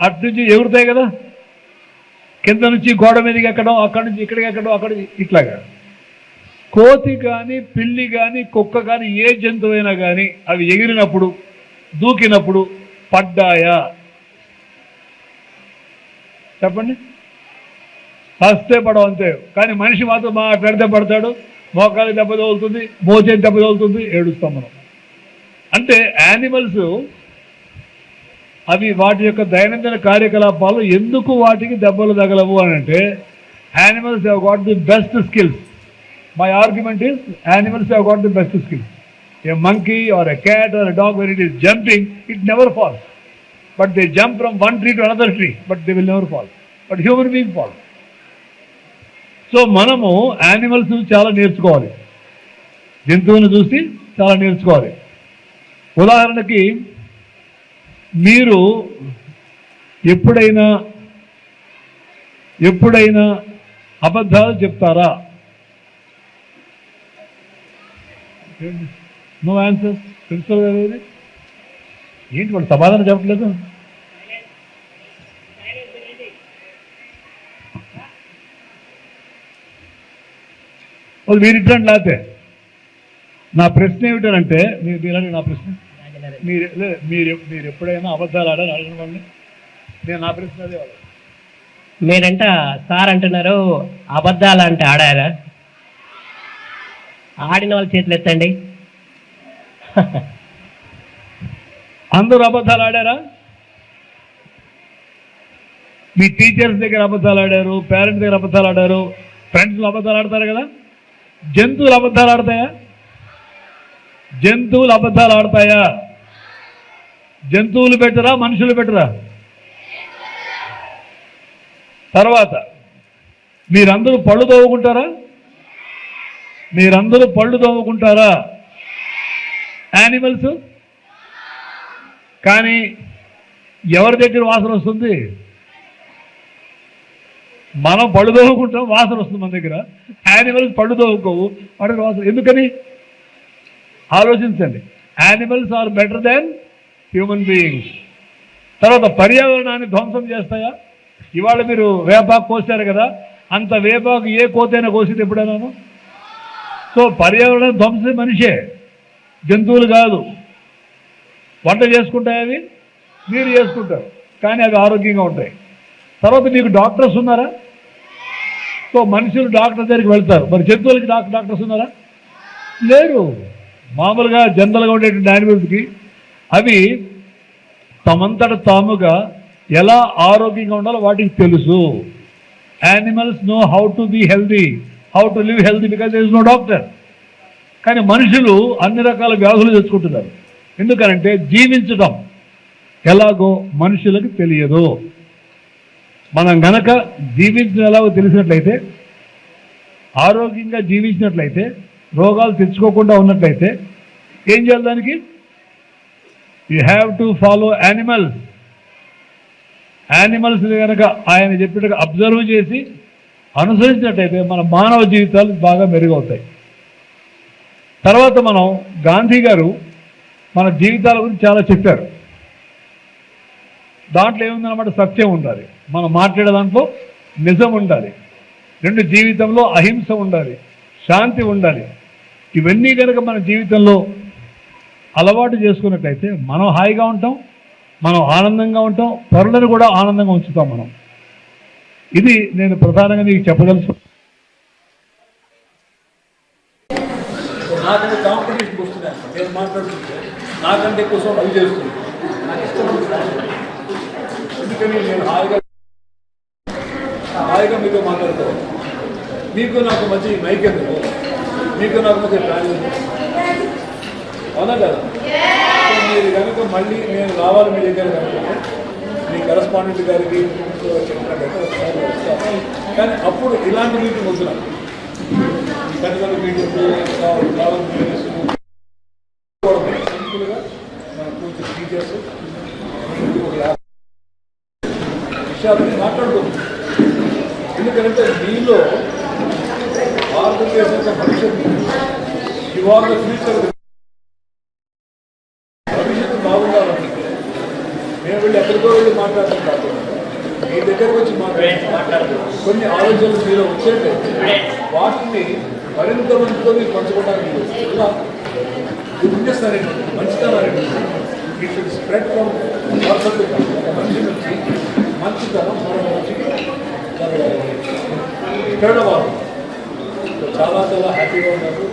అటు నుంచి ఎగురుతాయి కదా, కింద నుంచి గోడ మీదకి ఎక్కడం, అక్కడి నుంచి ఇక్కడికి ఎక్కడం, అక్కడ ఇట్లాగా. కోతి కానీ, పిల్లి కానీ, కుక్క కానీ, ఏ జంతువైనా కానీ అవి ఎగిరినప్పుడు, దూకినప్పుడు పడ్డాయా? చెప్పండి. ఫస్టే పడవు, అంతే. కానీ మనిషి మాత్రం మా పెడితే పడతాడు, మోకాలు దెబ్బ తగులుతుంది, మోచేతి దెబ్బ తగులుతుంది, ఏడుస్తాం మనం. అంటే యానిమల్స్ అవి వాటి యొక్క దైనందిన కార్యకలాపాలు ఎందుకు వాటికి దెబ్బలు తగలవు అని అంటే, animals have got the best skills. My argument is animals have got the best skills. A monkey or a cat or a dog, when it is jumping, it never falls. But they jump from one tree to another tree, but they will never fall. But human being fall. So మనము animals చాలా నేర్చుకోవాలి, జంతువుని చూసి చాలా నేర్చుకోవాలి. ఉదాహరణకి మీరు ఎప్పుడైనా అబద్ధాలు చెప్తారా? No answer. ప్రిన్సిపల్ గారు ఏంటి వాళ్ళు సమాధానం చెప్పట్లేదు? మీరు ఇట్లాంటి లేకపోతే నా ప్రశ్న ఏమిటంటే, మీరండి నా ప్రశ్న, మీరు ఎప్పుడైనా అబద్ధాలు ఆడాలని అడిగిన వాళ్ళని నేను నా ప్రశ్న అదే వాళ్ళు. మీరంట సార్ అంటున్నారు అబద్ధాలు అంటే ఆడారా? ఆడిన వాళ్ళ చేతులు ఎత్తండి. అందరూ అబద్ధాలు ఆడారా? మీ టీచర్స్ దగ్గర అబద్ధాలు ఆడారు, పేరెంట్స్ దగ్గర అబద్ధాలు ఆడారు, ఫ్రెండ్స్లు అబద్ధాలు ఆడతారు కదా. జంతువులు అబద్ధాలు ఆడతాయా? జంతువులు అబద్ధాలు ఆడతాయా? జంతువులు బెటరా, మనుషులు బెటరా? తర్వాత మీరందరూ పళ్ళు తోముకుంటారా? మీరందరూ పళ్ళు తోముకుంటారా? యానిమల్స్. కానీ ఎవరి దగ్గర వాసన వస్తుంది? మనం పళ్ళు తోముకుంటాం, వాసన వస్తుంది మన దగ్గర. యానిమల్స్ పళ్ళు తోముకోవు, వాటి వాసన. ఎందుకని ఆలోచించండి. Animals are better than human beings. తర్వాత పర్యావరణాన్ని ధ్వంసం చేస్తాయా? ఇవాళ మీరు వేపాకు కోసారు కదా, అంత వేపాకు ఏ కోతైనా కోసింది ఎప్పుడైనాను? సో పర్యావరణం ధ్వంసం మనిషే, జంతువులు కాదు. వంట చేసుకుంటాయి అవి, మీరు చేసుకుంటారు, కానీ అవి ఆరోగ్యంగా ఉంటాయి. తర్వాత మీకు డాక్టర్స్ ఉన్నారా? సో మనుషులు డాక్టర్ దగ్గరికి వెళ్తారు, మరి జంతువులకి డాక్టర్స్ ఉన్నారా? లేరు. మామూలుగా జనరల్గా ఉండేటువంటి యానిమల్స్కి అవి తమంతట తాముగా ఎలా ఆరోగ్యంగా ఉండాలో వాటికి తెలుసు. Animals know how to be healthy, how to live healthy, because there is no doctor. కానీ మనుషులు అన్ని రకాల వ్యాధులు తెచ్చుకుంటున్నారు. ఎందుకనంటే జీవించడం ఎలాగో మనుషులకు తెలియదు. మనం గనక జీవించడం ఎలాగో తెలిసినట్లయితే, ఆరోగ్యంగా జీవించినట్లయితే, రోగాలు తెచ్చుకోకుండా ఉన్నట్లయితే ఏం చేయాలి? దానికి you have to follow animals. Animals కనుక ఆయన చెప్పినట్టుగా అబ్జర్వ్ చేసి అనుసరించినట్టయితే మన మానవ జీవితాలు బాగా మెరుగవుతాయి. తర్వాత మనం గాంధీ గారు మన జీవితాల గురించి చాలా చెప్పారు. దాంట్లో ఏముందన్నమాట, సత్యం ఉండాలి, మనం మాట్లాడే దాంట్లో నిజం ఉండాలి, రెండు జీవితంలో అహింస ఉండాలి, శాంతి ఉండాలి. ఇవన్నీ కనుక మన జీవితంలో అలవాటు చేసుకున్నట్లయితే మనం హాయిగా ఉంటాం, మనం ఆనందంగా ఉంటాం, పరులను కూడా ఆనందంగా ఉంచుతాం మనం. ఇది నేను ప్రధానంగా మీకు చెప్పదలుచు. నాకంటే కాంపిటీషన్ వస్తున్నాయి, నేను మాట్లాడుతుంటే నాకంటే ఎక్కువ అవి చేస్తుంది. నాకు ఇష్టం, ఎందుకని నేను హాయిగా మీతో మాట్లాడతాను. మీకు నాకు మధ్య మైక్ ఎందుకు, మీకు నాకు మధ్య ప్లాన్ అవునా కదా? మీరు కనుక మళ్ళీ నేను రావాలి మీ దగ్గర కనుక మీ కరస్పాండెంట్ గారికి చెప్పినట్టయితే ఒకసారి వస్తాను. కానీ అప్పుడు ఇలాంటి మీటింగ్ వస్తున్నాను, పెద్ద పెద్ద మీటింగ్లు సింపుల్గా మన కూర్చొని టీచర్స్ విషయాలని మాట్లాడుకోవచ్చు. ఎందుకంటే మీలో భారతదేశం యొక్క భవిష్యత్తు ఇవాళ ఫ్యూచర్ భవిష్యత్తు బాగుండాలంటే మేము వెళ్ళి ఎక్కడికో వెళ్ళి మాట్లాడతాం కాదు, మీ దగ్గరకు వచ్చి మాట్లాడతాం. కొన్ని ఆలోచనలు మీలో వచ్చేటే వాటిని మరింత మందితో మీరు పంచుకోవడానికి గుర్తిస్తారండి. మంచితనాన్ని ఇట్ షుడ్ స్ప్రెడ్ ఫ్రమ్ మనిషి నుంచి మంచితనం మనం వచ్చి పేదవాళ్ళు చాలా చాలా హ్యాపీగా ఉన్నారు.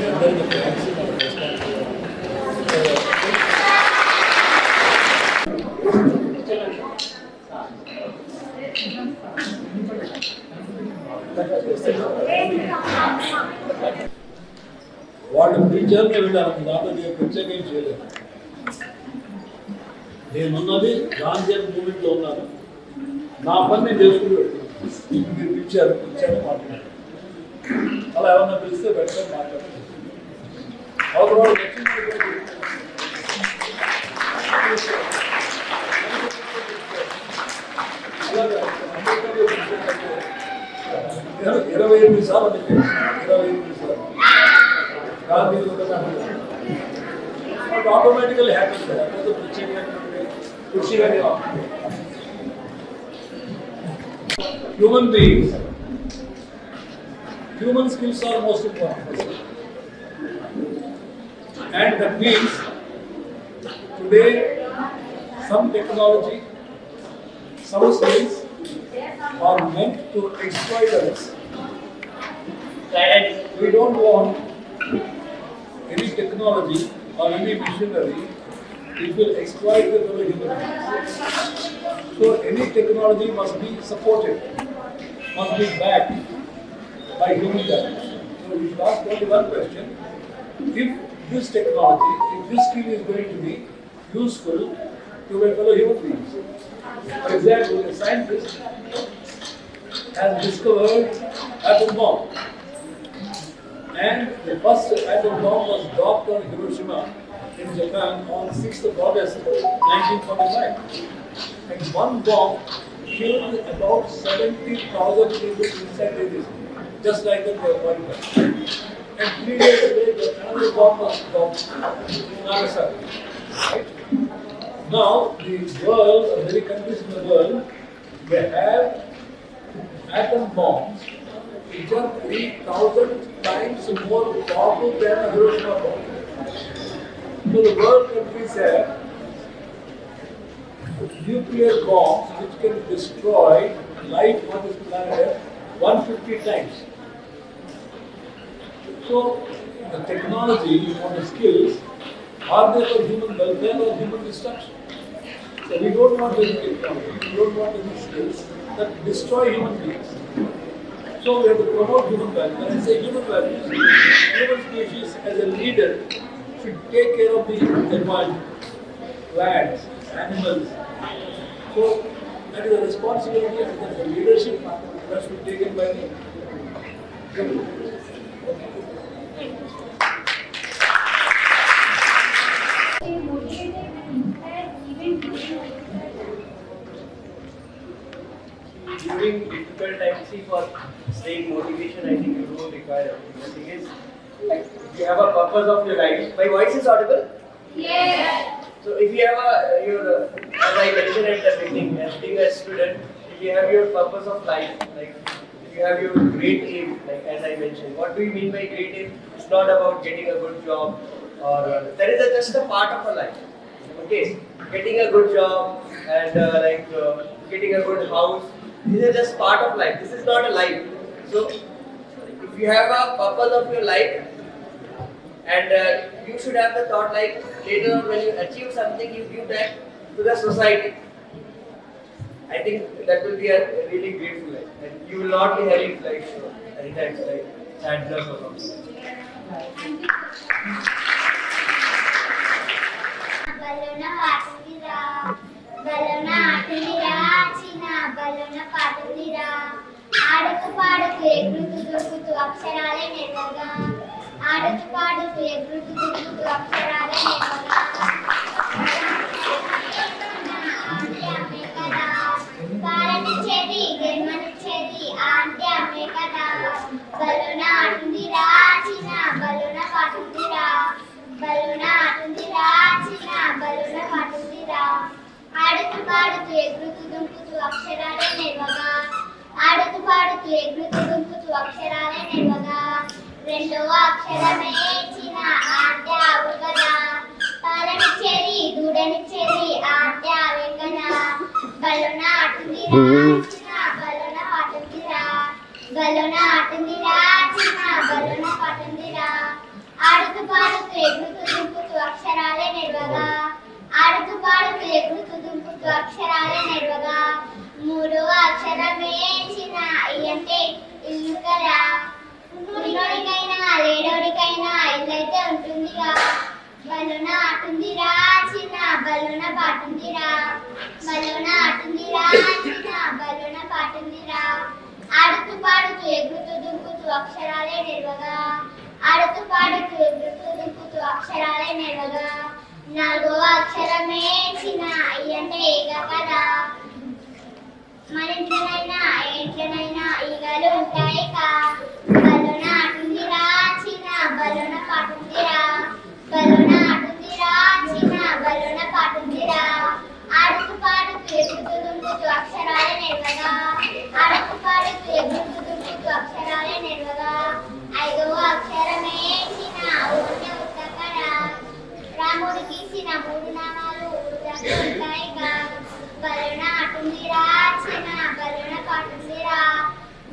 అందరికీ థ్యాంక్స్. వాళ్ళు టీచర్ని వెళ్ళారు, దాంట్లో నేను ప్రత్యేకం చేయలేదు. నేనున్నది గాంధీ మూమెంట్లో ఉన్నాను, నా పని నేను చేసుకుని పెట్టుకున్నాను. మీరు పిలిచారు మాట్లాడారు, అలా ఏమన్నా పిలిస్తే వెంటనే మాట్లాడారు. అవతల అలాగే 28 సార్లు 28 సార్లు గాంధీ ఆటోమేటికల్లీ హ్యాపీ కదా, ప్రత్యేకమైనటువంటి ఖుషిగా. Human beings, human skills are most important, and that means today some technology, some skills are meant to exploit others. We don't want any technology or any machinery it will exploit the fellow human beings. So any technology must be supported, must be backed by human capital. So we should ask only one question. If this technology, if this skill is going to be useful to my fellow human beings. For example, a scientist has discovered atom bomb. And the first atom bomb was dropped on Hiroshima in Japan on 6th of August 1945. And one bomb killed about 70,000 people instantaneously, just like the World Cup. And 3 days later, another bomb was dropped in Nagasaki. Right? Now, the world, many countries in the world, they have atom bombs which are 3,000 times more powerful than a Hiroshima bomb. So the world countries have nuclear bombs which can destroy life on this planet 150 times. So the technology or the skills, are they for human welfare or human destruction? So we don't want any technology, we don't want any skills that destroy human beings. So we have to promote human values. When I say human values, human species as a leader should take care of the environment, plants, animals. So that is a responsibility and that's a leadership that should be taken by the government. During difficult times, see, for staying motivation, I think you don't require. The thing is, like, if you have a purpose of your life. My voice is audible? Yes. So if you have as I mentioned at the beginning, as being a student, if you have your purpose of life, like if you have your great aim, like as I mentioned, what do you mean by great aim? It's not about getting a good job, or that is just a part of a life. Okay, getting a good job and getting a good house. These are just part of life. This is not a life. So, if you have a purpose of your life, and you should have the thought like later on when you achieve something, you give back to the society. I think that will be a really grateful life, and you will not be having like anytime like sadness or something. బలోన ఆటలిరా చిన్న బలోన పాటలిరా ఆడుతూ పాడుతూ ఎగురుతూ దురుకుతూ అక్షరాలే నేర్వగా ఆడుతూ పాడుతూ ఎగురుతూ దురుకుతూ అక్షరాలే నేర్వగా aunty అమ్మే కదా పాలనిచ్చేది జన్మనిచ్చేది aunty అమ్మే కదా బలోన ఆటుందిరా చిన్న బలోన పాటుందిరా బలోన ఆటుందిరా చిన్న బలోన పాటుందిరా ఆడుతూ పాడుతూ ఎగురుతూ దుంకుతూ అక్షరాలే నేర్వగా ఆడుతూ పాడుతూ ఎగురుతూ దుంకుతూ అక్షరాలే నేర్వగా రెండో అక్షరమే చిన్న ఆంటే ఆవు కదా పాలనిచ్చేది దూడనిచ్చేది ఆంటే ఆవే కదా బలోన ఆటుందిరా చిన్న బలోన పాటుందిరా బలోన ఆటుందిరా చిన్న బలోన పాటుందిరా ఆడుతూ పాడుతూ ఎగురుతూ దుంకుతూ అక్షరాలే నేర్వగా ఆడుతూ పాడుతూ ఎగురుతూ దుంకుతూ అక్షరాలే నేర్వగా మూడో అక్షరమే చిన్న అంటే ఇల్లు కదా ఉన్నోడికైనా లేడోడికైనా ఇల్లైతే ఉంటుందిగా బలోన ఆటుందిరా చిన్న బలోన పాటుందిరా బలోన ఆటుందిరా చిన్న బలోన పాటుందిరా ఆడుతూ పాడుతూ ఎగురుతూ దుంకుతూ అక్షరాలే నేర్వగా ఆడుతూ పాడుతూ ఎగురుతూ దుంకుతూ అక్షరాలే నేర్వగా నాలుగో అక్షరమే చిన్న అంటే ఈగ కదా మన ఇంట్లోనైనా ఇంట్లోనైనా ఈగలు ఉంటాయి కా బలోన ఆటుందిరా చిన్న బలోన పాటుందిరా బలోన ఆటుందిరా చిన్న బలోన పాటుందిరా ఆడుతూ పాడుతూ ఎగురుతూ దుంకుతూ అక్షరాలే నేర్వగా ఆడుతూ పాడుతూ ఎగురుతూ దుంకుతూ అక్షరాలే నేర్వగా ఐదో అక్షరమే చిన్న ఊరికే ఉత్తకరా రాముడికి చిన్న మూడు నామాలు ఊరికే ఉంటాయి కా బలోన ఆటుందిరా చిన్న బలోన పాటుందిరా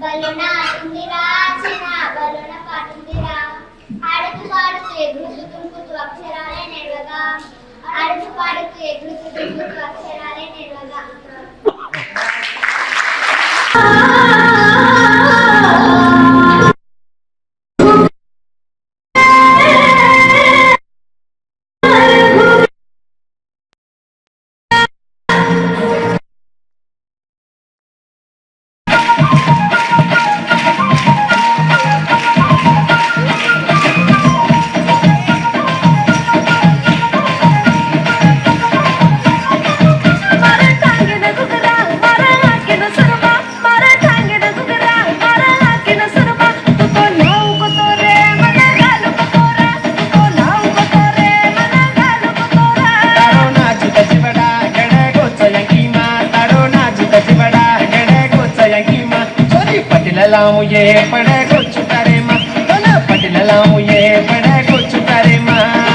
బలోన ఆటుందిరా చిన్న బలోన పాటుందిరా ఆడుతూ పాడుతూ ఎగురుతూ దుంకుతూ అక్షరాలే నేర్వగా ఆడుతూ పాడుతూ ఎగురుతూ దుంకుతూ అక్షరాలే నేర్వగా लाऊं ये पड़े कुछ करे माँ पटिल लाऊं ये पड़े कुछ करे माँ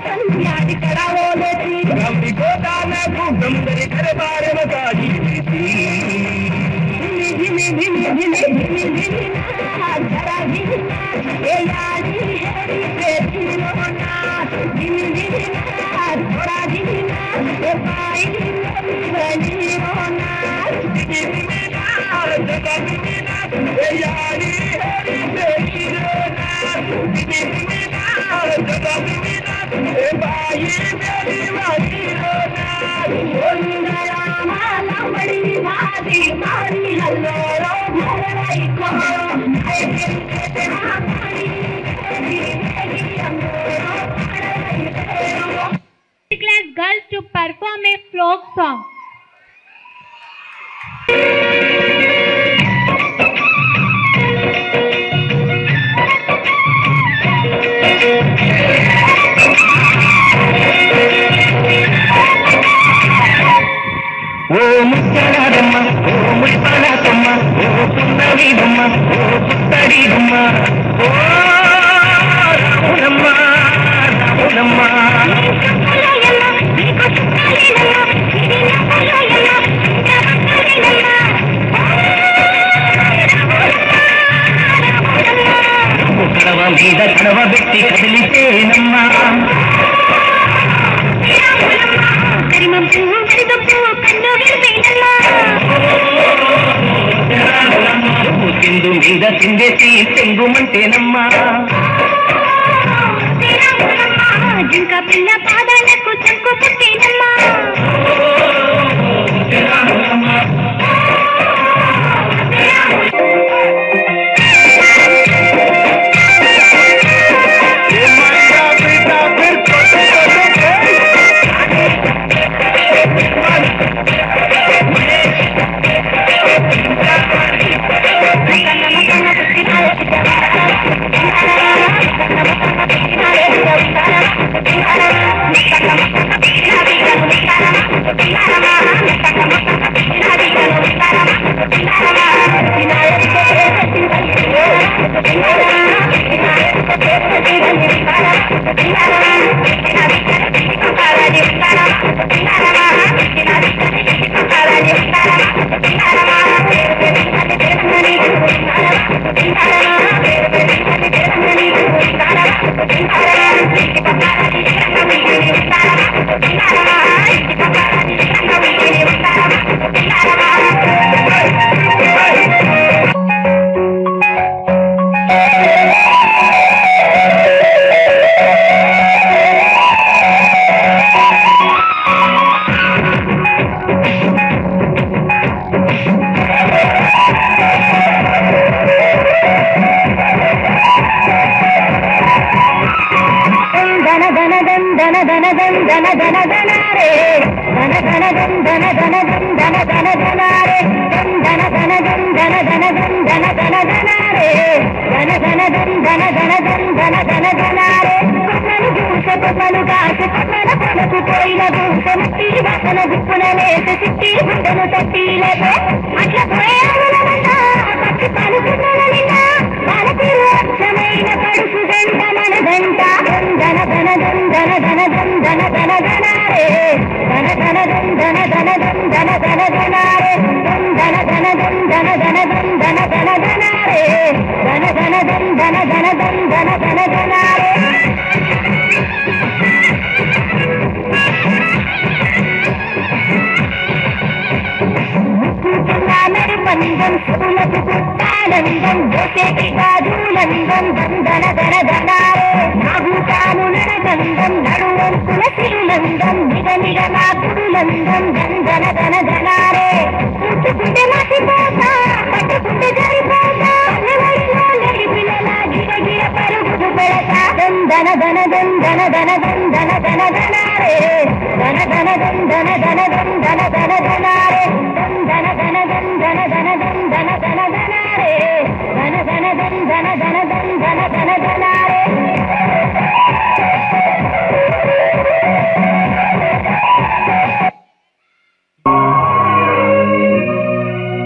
संध्या Class girls to perform a folk song. ఓ ముచ్చడాడమ్మ ఓ ముడిపాలకమ్మ ఓ పున్నడిదమ్మ ఓ పుత్తడిదమ్మ ఓ రాములమ్మ రాములమ్మ కడవ మీద కడవ పెట్టి కదిలితేనమ్మా సింధు మీద సిందేసి చెంగుమంటేనమ్మా ఇంకా పిల్ల పాదాలకు చంకు పుట్టేనమ్మా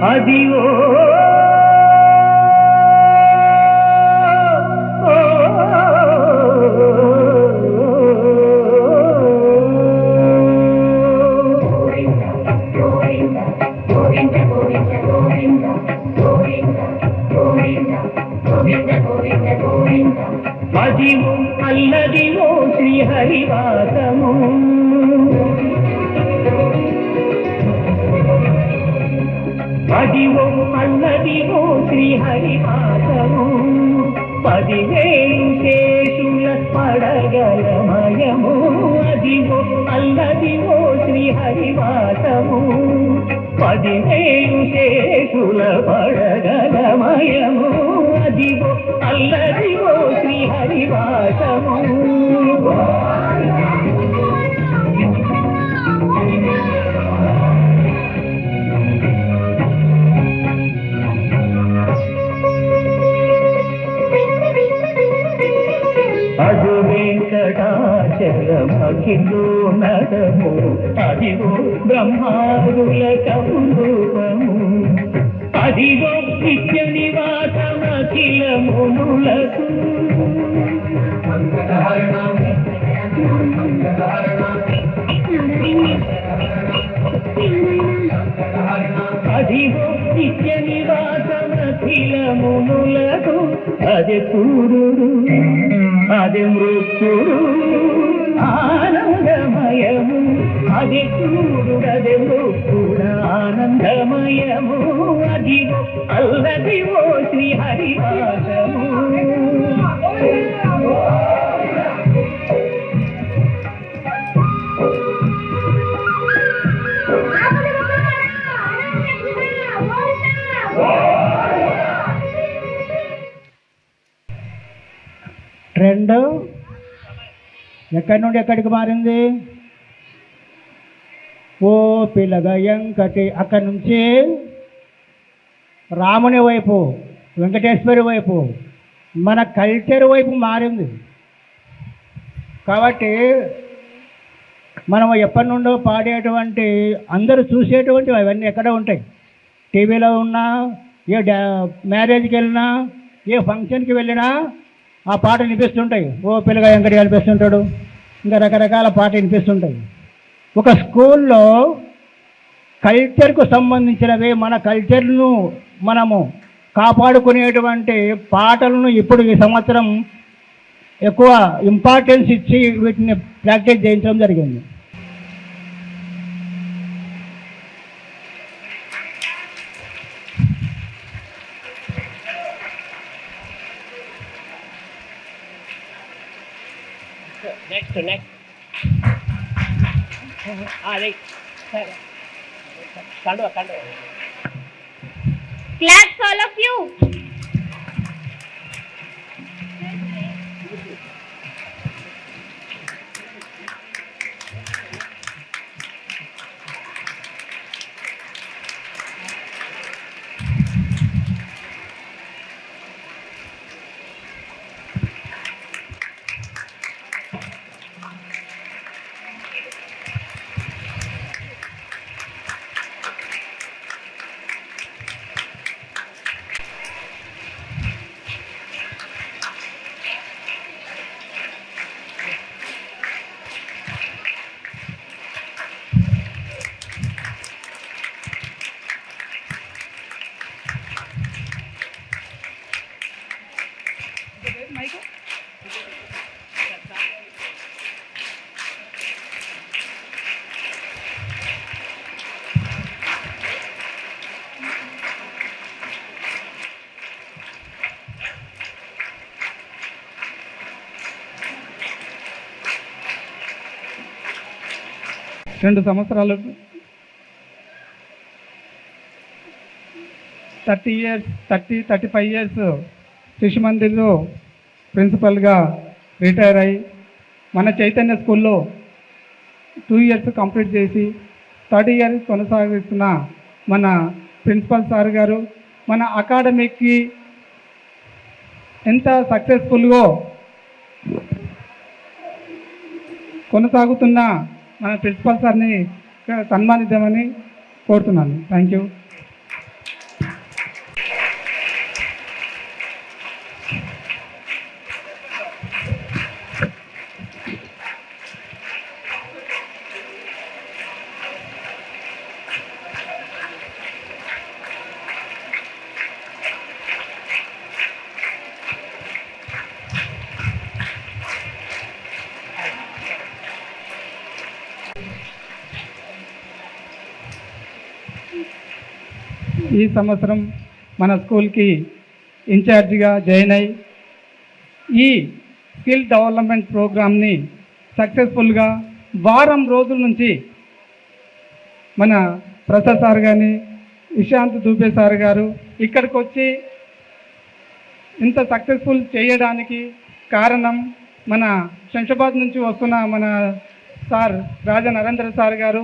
Adivo Govinda, Govinda, Govinda, Govinda, Govinda. శ్రీహరివాసము Adivo Alladivo శ్రీహరివాసము 10,000 శేషుల పడగలమయము Adivo Alladivo శ్రీహరివాసము 10,000 శేషుల పడగలమయము Adivo Alladivo శ్రీహరివాసము అదు వెంకటాచలమఖిలో నడము అదివో బ్రహ్మాదుల కౌరూపము అదివో నిత్య నివాసమఖిల మునులకు అదివో నిత్య నివాసమఖిల మునులకు అదే సూర్యుడు అదే మృత్యుడు ఆనందమయము అదే సూర్యుడు అదే మృత్యుడు ఆనందమయము అదివో అల్లదివో శ్రీహరివాసము ట్రెండ్ ఎక్కడి నుండి ఎక్కడికి మారింది? ఓ పిల్లగయంకటి అక్కడి నుంచి రాముని వైపు, వెంకటేశ్వరి వైపు, మన కల్చర్ వైపు మారింది. కాబట్టి మనం ఎప్పటి నుండో పాడేటువంటి, అందరూ చూసేటువంటివి అవన్నీ ఎక్కడ ఉంటాయి. టీవీలో ఉన్నా, ఏ మ్యారేజ్కి వెళ్ళినా, ఏ ఫంక్షన్కి వెళ్ళినా ఆ పాటలు వినిపిస్తుంటాయి. ఓ పిల్లగా వెంకటి కనిపిస్తుంటాడు, ఇంకా రకరకాల పాటలు వినిపిస్తుంటాయి. ఒక స్కూల్లో కల్చర్కు సంబంధించినవి, మన కల్చర్ను మనము కాపాడుకునేటువంటి పాటలను ఇప్పుడు ఈ సంవత్సరం ఎక్కువ ఇంపార్టెన్స్ ఇచ్చి వీటిని ప్రాక్టీస్ చేయించడం జరిగింది. నెక్స్ట్ కండువ Claps all of you. రెండు సంవత్సరాలు 35 ఇయర్స్ శిశు మందిర్లో ప్రిన్సిపల్గా రిటైర్ అయ్యి మన చైతన్య స్కూల్లో 2 ఇయర్స్ కంప్లీట్ చేసి 30 ఇయర్స్ కొనసాగిస్తున్న మన ప్రిన్సిపల్ సార్ గారు మన అకాడమీకి ఎంత సక్సెస్ఫుల్గా కొనసాగుతున్న మన ప్రిన్సిపల్ సార్ని సన్మానిద్దామని కోరుతున్నాను. Thank you. ఈ సంవత్సరం మన స్కూల్కి ఇన్ఛార్జిగా జాయిన్ అయ్యి ఈ స్కిల్ డెవలప్మెంట్ ప్రోగ్రామ్ని సక్సెస్ఫుల్గా వారం రోజుల నుంచి మన ప్రసాద్ సార్ కానీ ఇషాంత్ దూబే సార్ గారు ఇక్కడికి వచ్చి ఇంత సక్సెస్ఫుల్ చేయడానికి కారణం మన శంషాబాద్ నుంచి వస్తున్న మన సార్ రాజా నరేంద్ర సార్ గారు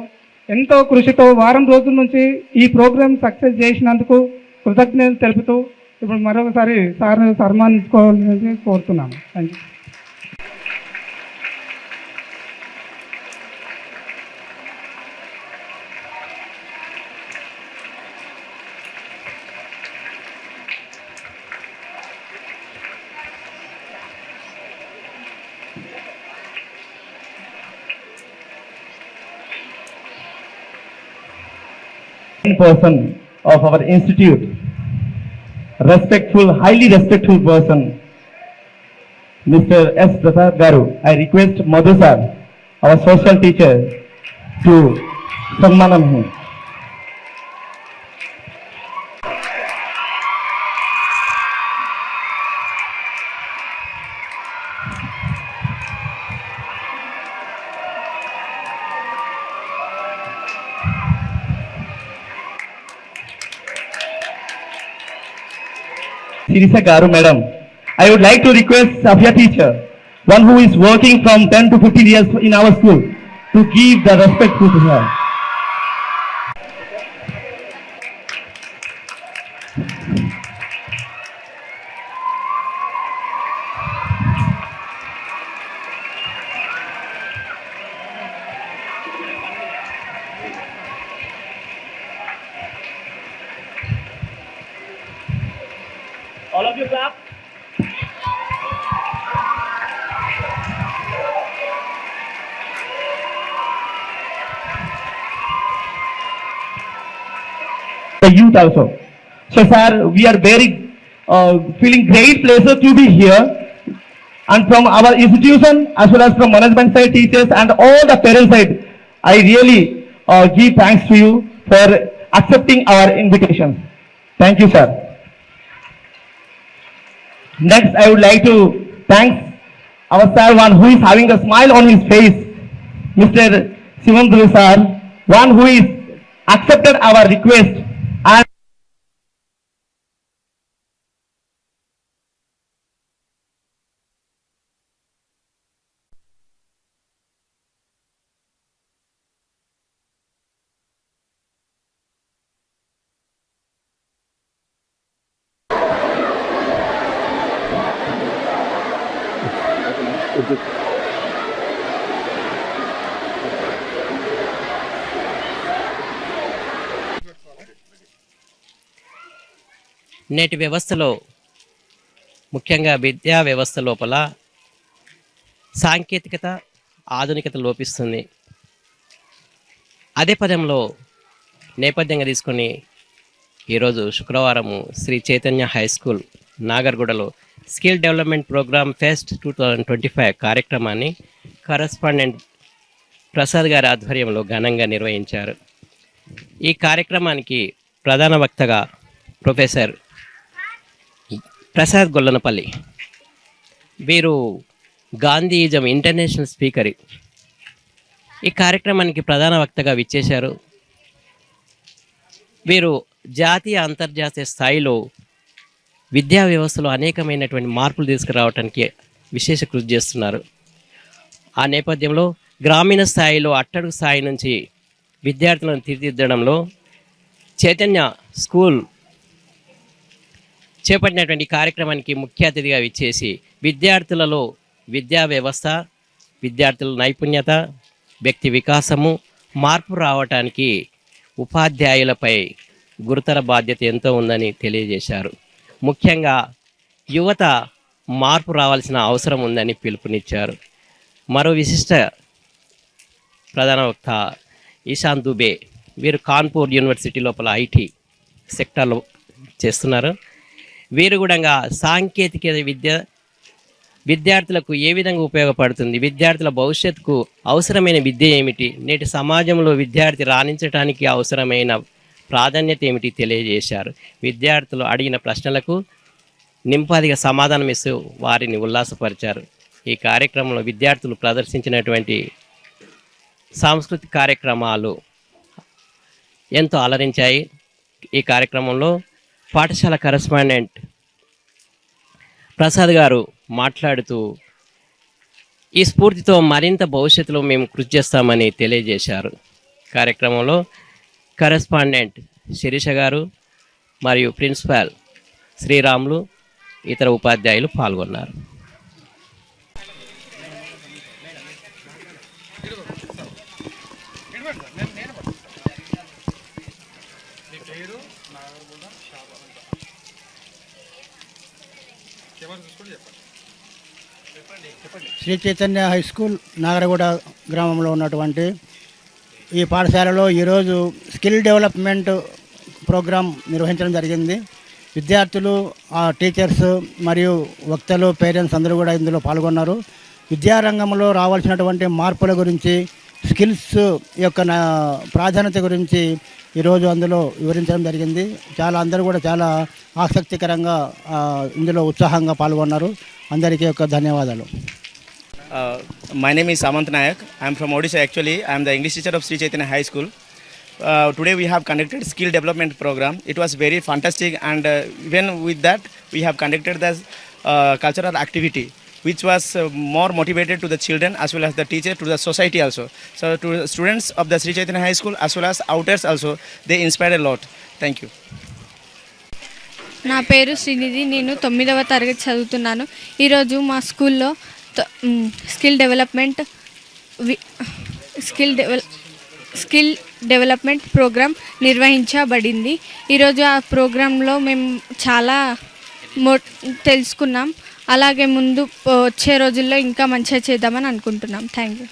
ఎంతో కృషితో వారం రోజుల నుంచి ఈ ప్రోగ్రామ్ సక్సెస్ చేసినందుకు కృతజ్ఞతలు తెలుపుతూ ఇప్పుడు మరొకసారి సార్ని సన్మానించుకోవాలని కోరుతున్నాను. Thank you. person of our institute, respectful, highly respectful person, Mr. S. Prasad Garu. I request Madhu sir, our social teacher, to summanam him. Sirisa Garu madam, I would like to request Safia teacher, one who is working from 10 to 15 years in our school, to give the respect to her. All of you clap. The youth also. So sir, we are very feeling great pleasure to be here, and from our institution as well as from management side, teachers and all the parent side, I really give thanks to you for accepting our invitation. Thank you sir. Next, I would like to thank our sir, one who is having a smile on his face, Mr. Sivandru sir, one who is accepted our request and నేటి వ్యవస్థలో ముఖ్యంగా విద్యా వ్యవస్థ లోపల సాంకేతికత ఆధునికత లోపిస్తుంది. అదే పదంలో నేపథ్యంగా తీసుకొని ఈరోజు శుక్రవారము శ్రీ చైతన్య హై స్కూల్ నాగర్గూడలో స్కిల్ డెవలప్మెంట్ ప్రోగ్రామ్ ఫెస్ట్ 2025 కార్యక్రమాన్ని కరస్పాండెంట్ ప్రసాద్ గారి ఆధ్వర్యంలో ఘనంగా నిర్వహించారు. ఈ కార్యక్రమానికి ప్రధాన వక్తగా ప్రొఫెసర్ ప్రసాద్ గొల్లనపల్లి, వీరు గాంధీయిజం ఇంటర్నేషనల్ స్పీకర్, ఈ కార్యక్రమానికి ప్రధాన వక్తగా విచ్చేశారు. వీరు జాతీయ అంతర్జాతీయ స్థాయిలో విద్యా వ్యవస్థలో అనేకమైనటువంటి మార్పులు తీసుకురావడానికి విశేష కృషి చేస్తున్నారు. ఆ నేపథ్యంలో గ్రామీణ స్థాయిలో అట్టడుగు స్థాయి నుంచి విద్యార్థులను తీర్చిదిద్దడంలో చైతన్య స్కూల్ చేపట్టినటువంటి కార్యక్రమానికి ముఖ్య అతిథిగా విచ్చేసి విద్యార్థులలో విద్యా వ్యవస్థ, విద్యార్థుల నైపుణ్యత, వ్యక్తి వికాసము, మార్పు రావటానికి ఉపాధ్యాయులపై గురుతర బాధ్యత ఎంతో ఉందని తెలియజేశారు. ముఖ్యంగా యువత మార్పు రావాల్సిన అవసరం ఉందని పిలుపునిచ్చారు. మరో విశిష్ట ప్రధాన వక్త ఇషాంత్ దుబే, వీరు కాన్పూర్ యూనివర్సిటీ లోపల ఐటీ సెక్టార్లో చేస్తున్నారు. వీరు కూడా సాంకేతిక విద్యార్థులకు ఏ విధంగా ఉపయోగపడుతుంది, విద్యార్థుల భవిష్యత్తుకు అవసరమైన విద్య ఏమిటి, నేటి సమాజంలో విద్యార్థి రాణించడానికి అవసరమైన ప్రాధాన్యత ఏమిటి తెలియజేశారు. విద్యార్థులు అడిగిన ప్రశ్నలకు నింపాదిగా సమాధానం ఇస్తూ వారిని ఉల్లాసపరిచారు. ఈ కార్యక్రమంలో విద్యార్థులు ప్రదర్శించినటువంటి సాంస్కృతిక కార్యక్రమాలు ఎంతో అలరించాయి. ఈ కార్యక్రమంలో పాఠశాల కరెస్పాండెంట్ ప్రసాద్ గారు మాట్లాడుతూ ఈ స్ఫూర్తితో మరింత భవిష్యత్తులో మేము కృషి చేస్తామని తెలియజేశారు. కార్యక్రమంలో కరెస్పాండెంట్ శిరీష గారు మరియు ప్రిన్సిపాల్ శ్రీరాములు ఇతర ఉపాధ్యాయులు పాల్గొన్నారు. శ్రీ చైతన్య హై స్కూల్ నాగరగూడ గ్రామంలో ఉన్నటువంటి ఈ పాఠశాలలో ఈరోజు స్కిల్ డెవలప్మెంట్ ప్రోగ్రాం నిర్వహించడం జరిగింది. విద్యార్థులు, టీచర్స్ మరియు వక్తలు, పేరెంట్స్ అందరూ కూడా ఇందులో పాల్గొన్నారు. విద్యారంగంలో రావాల్సినటువంటి మార్పుల గురించి, స్కిల్స్ యొక్క ప్రాధాన్యత గురించి ఈరోజు అందులో వివరించడం జరిగింది. అందరూ కూడా చాలా ఆసక్తికరంగా ఇందులో ఉత్సాహంగా పాల్గొన్నారు. అందరికీ యొక్క ధన్యవాదాలు. My name is Samant Nayak. I am from Odisha actually. I am the English teacher of Sri Chaitanya High School. Today we have conducted skill development program. It was very fantastic, and even with that we have conducted the cultural activity which was more motivated to the children as well as the teacher, to the society also. So to the students of the Sri Chaitanya High School as well as outers also, they inspired a lot. Thank you. నా పేరు శ్రీనిధి. నేను 9వ తరగతి చదువుతున్నాను. ఈరోజు మా స్కూల్లో skill development programme నిర్వహించబడింది. ఈరోజు ఆ ప్రోగ్రాంలో మేము చాలా తెలుసుకున్నాం. అలాగే ముందు వచ్చే రోజుల్లో ఇంకా మంచిగా చేద్దామని అనుకుంటున్నాం. Thank you.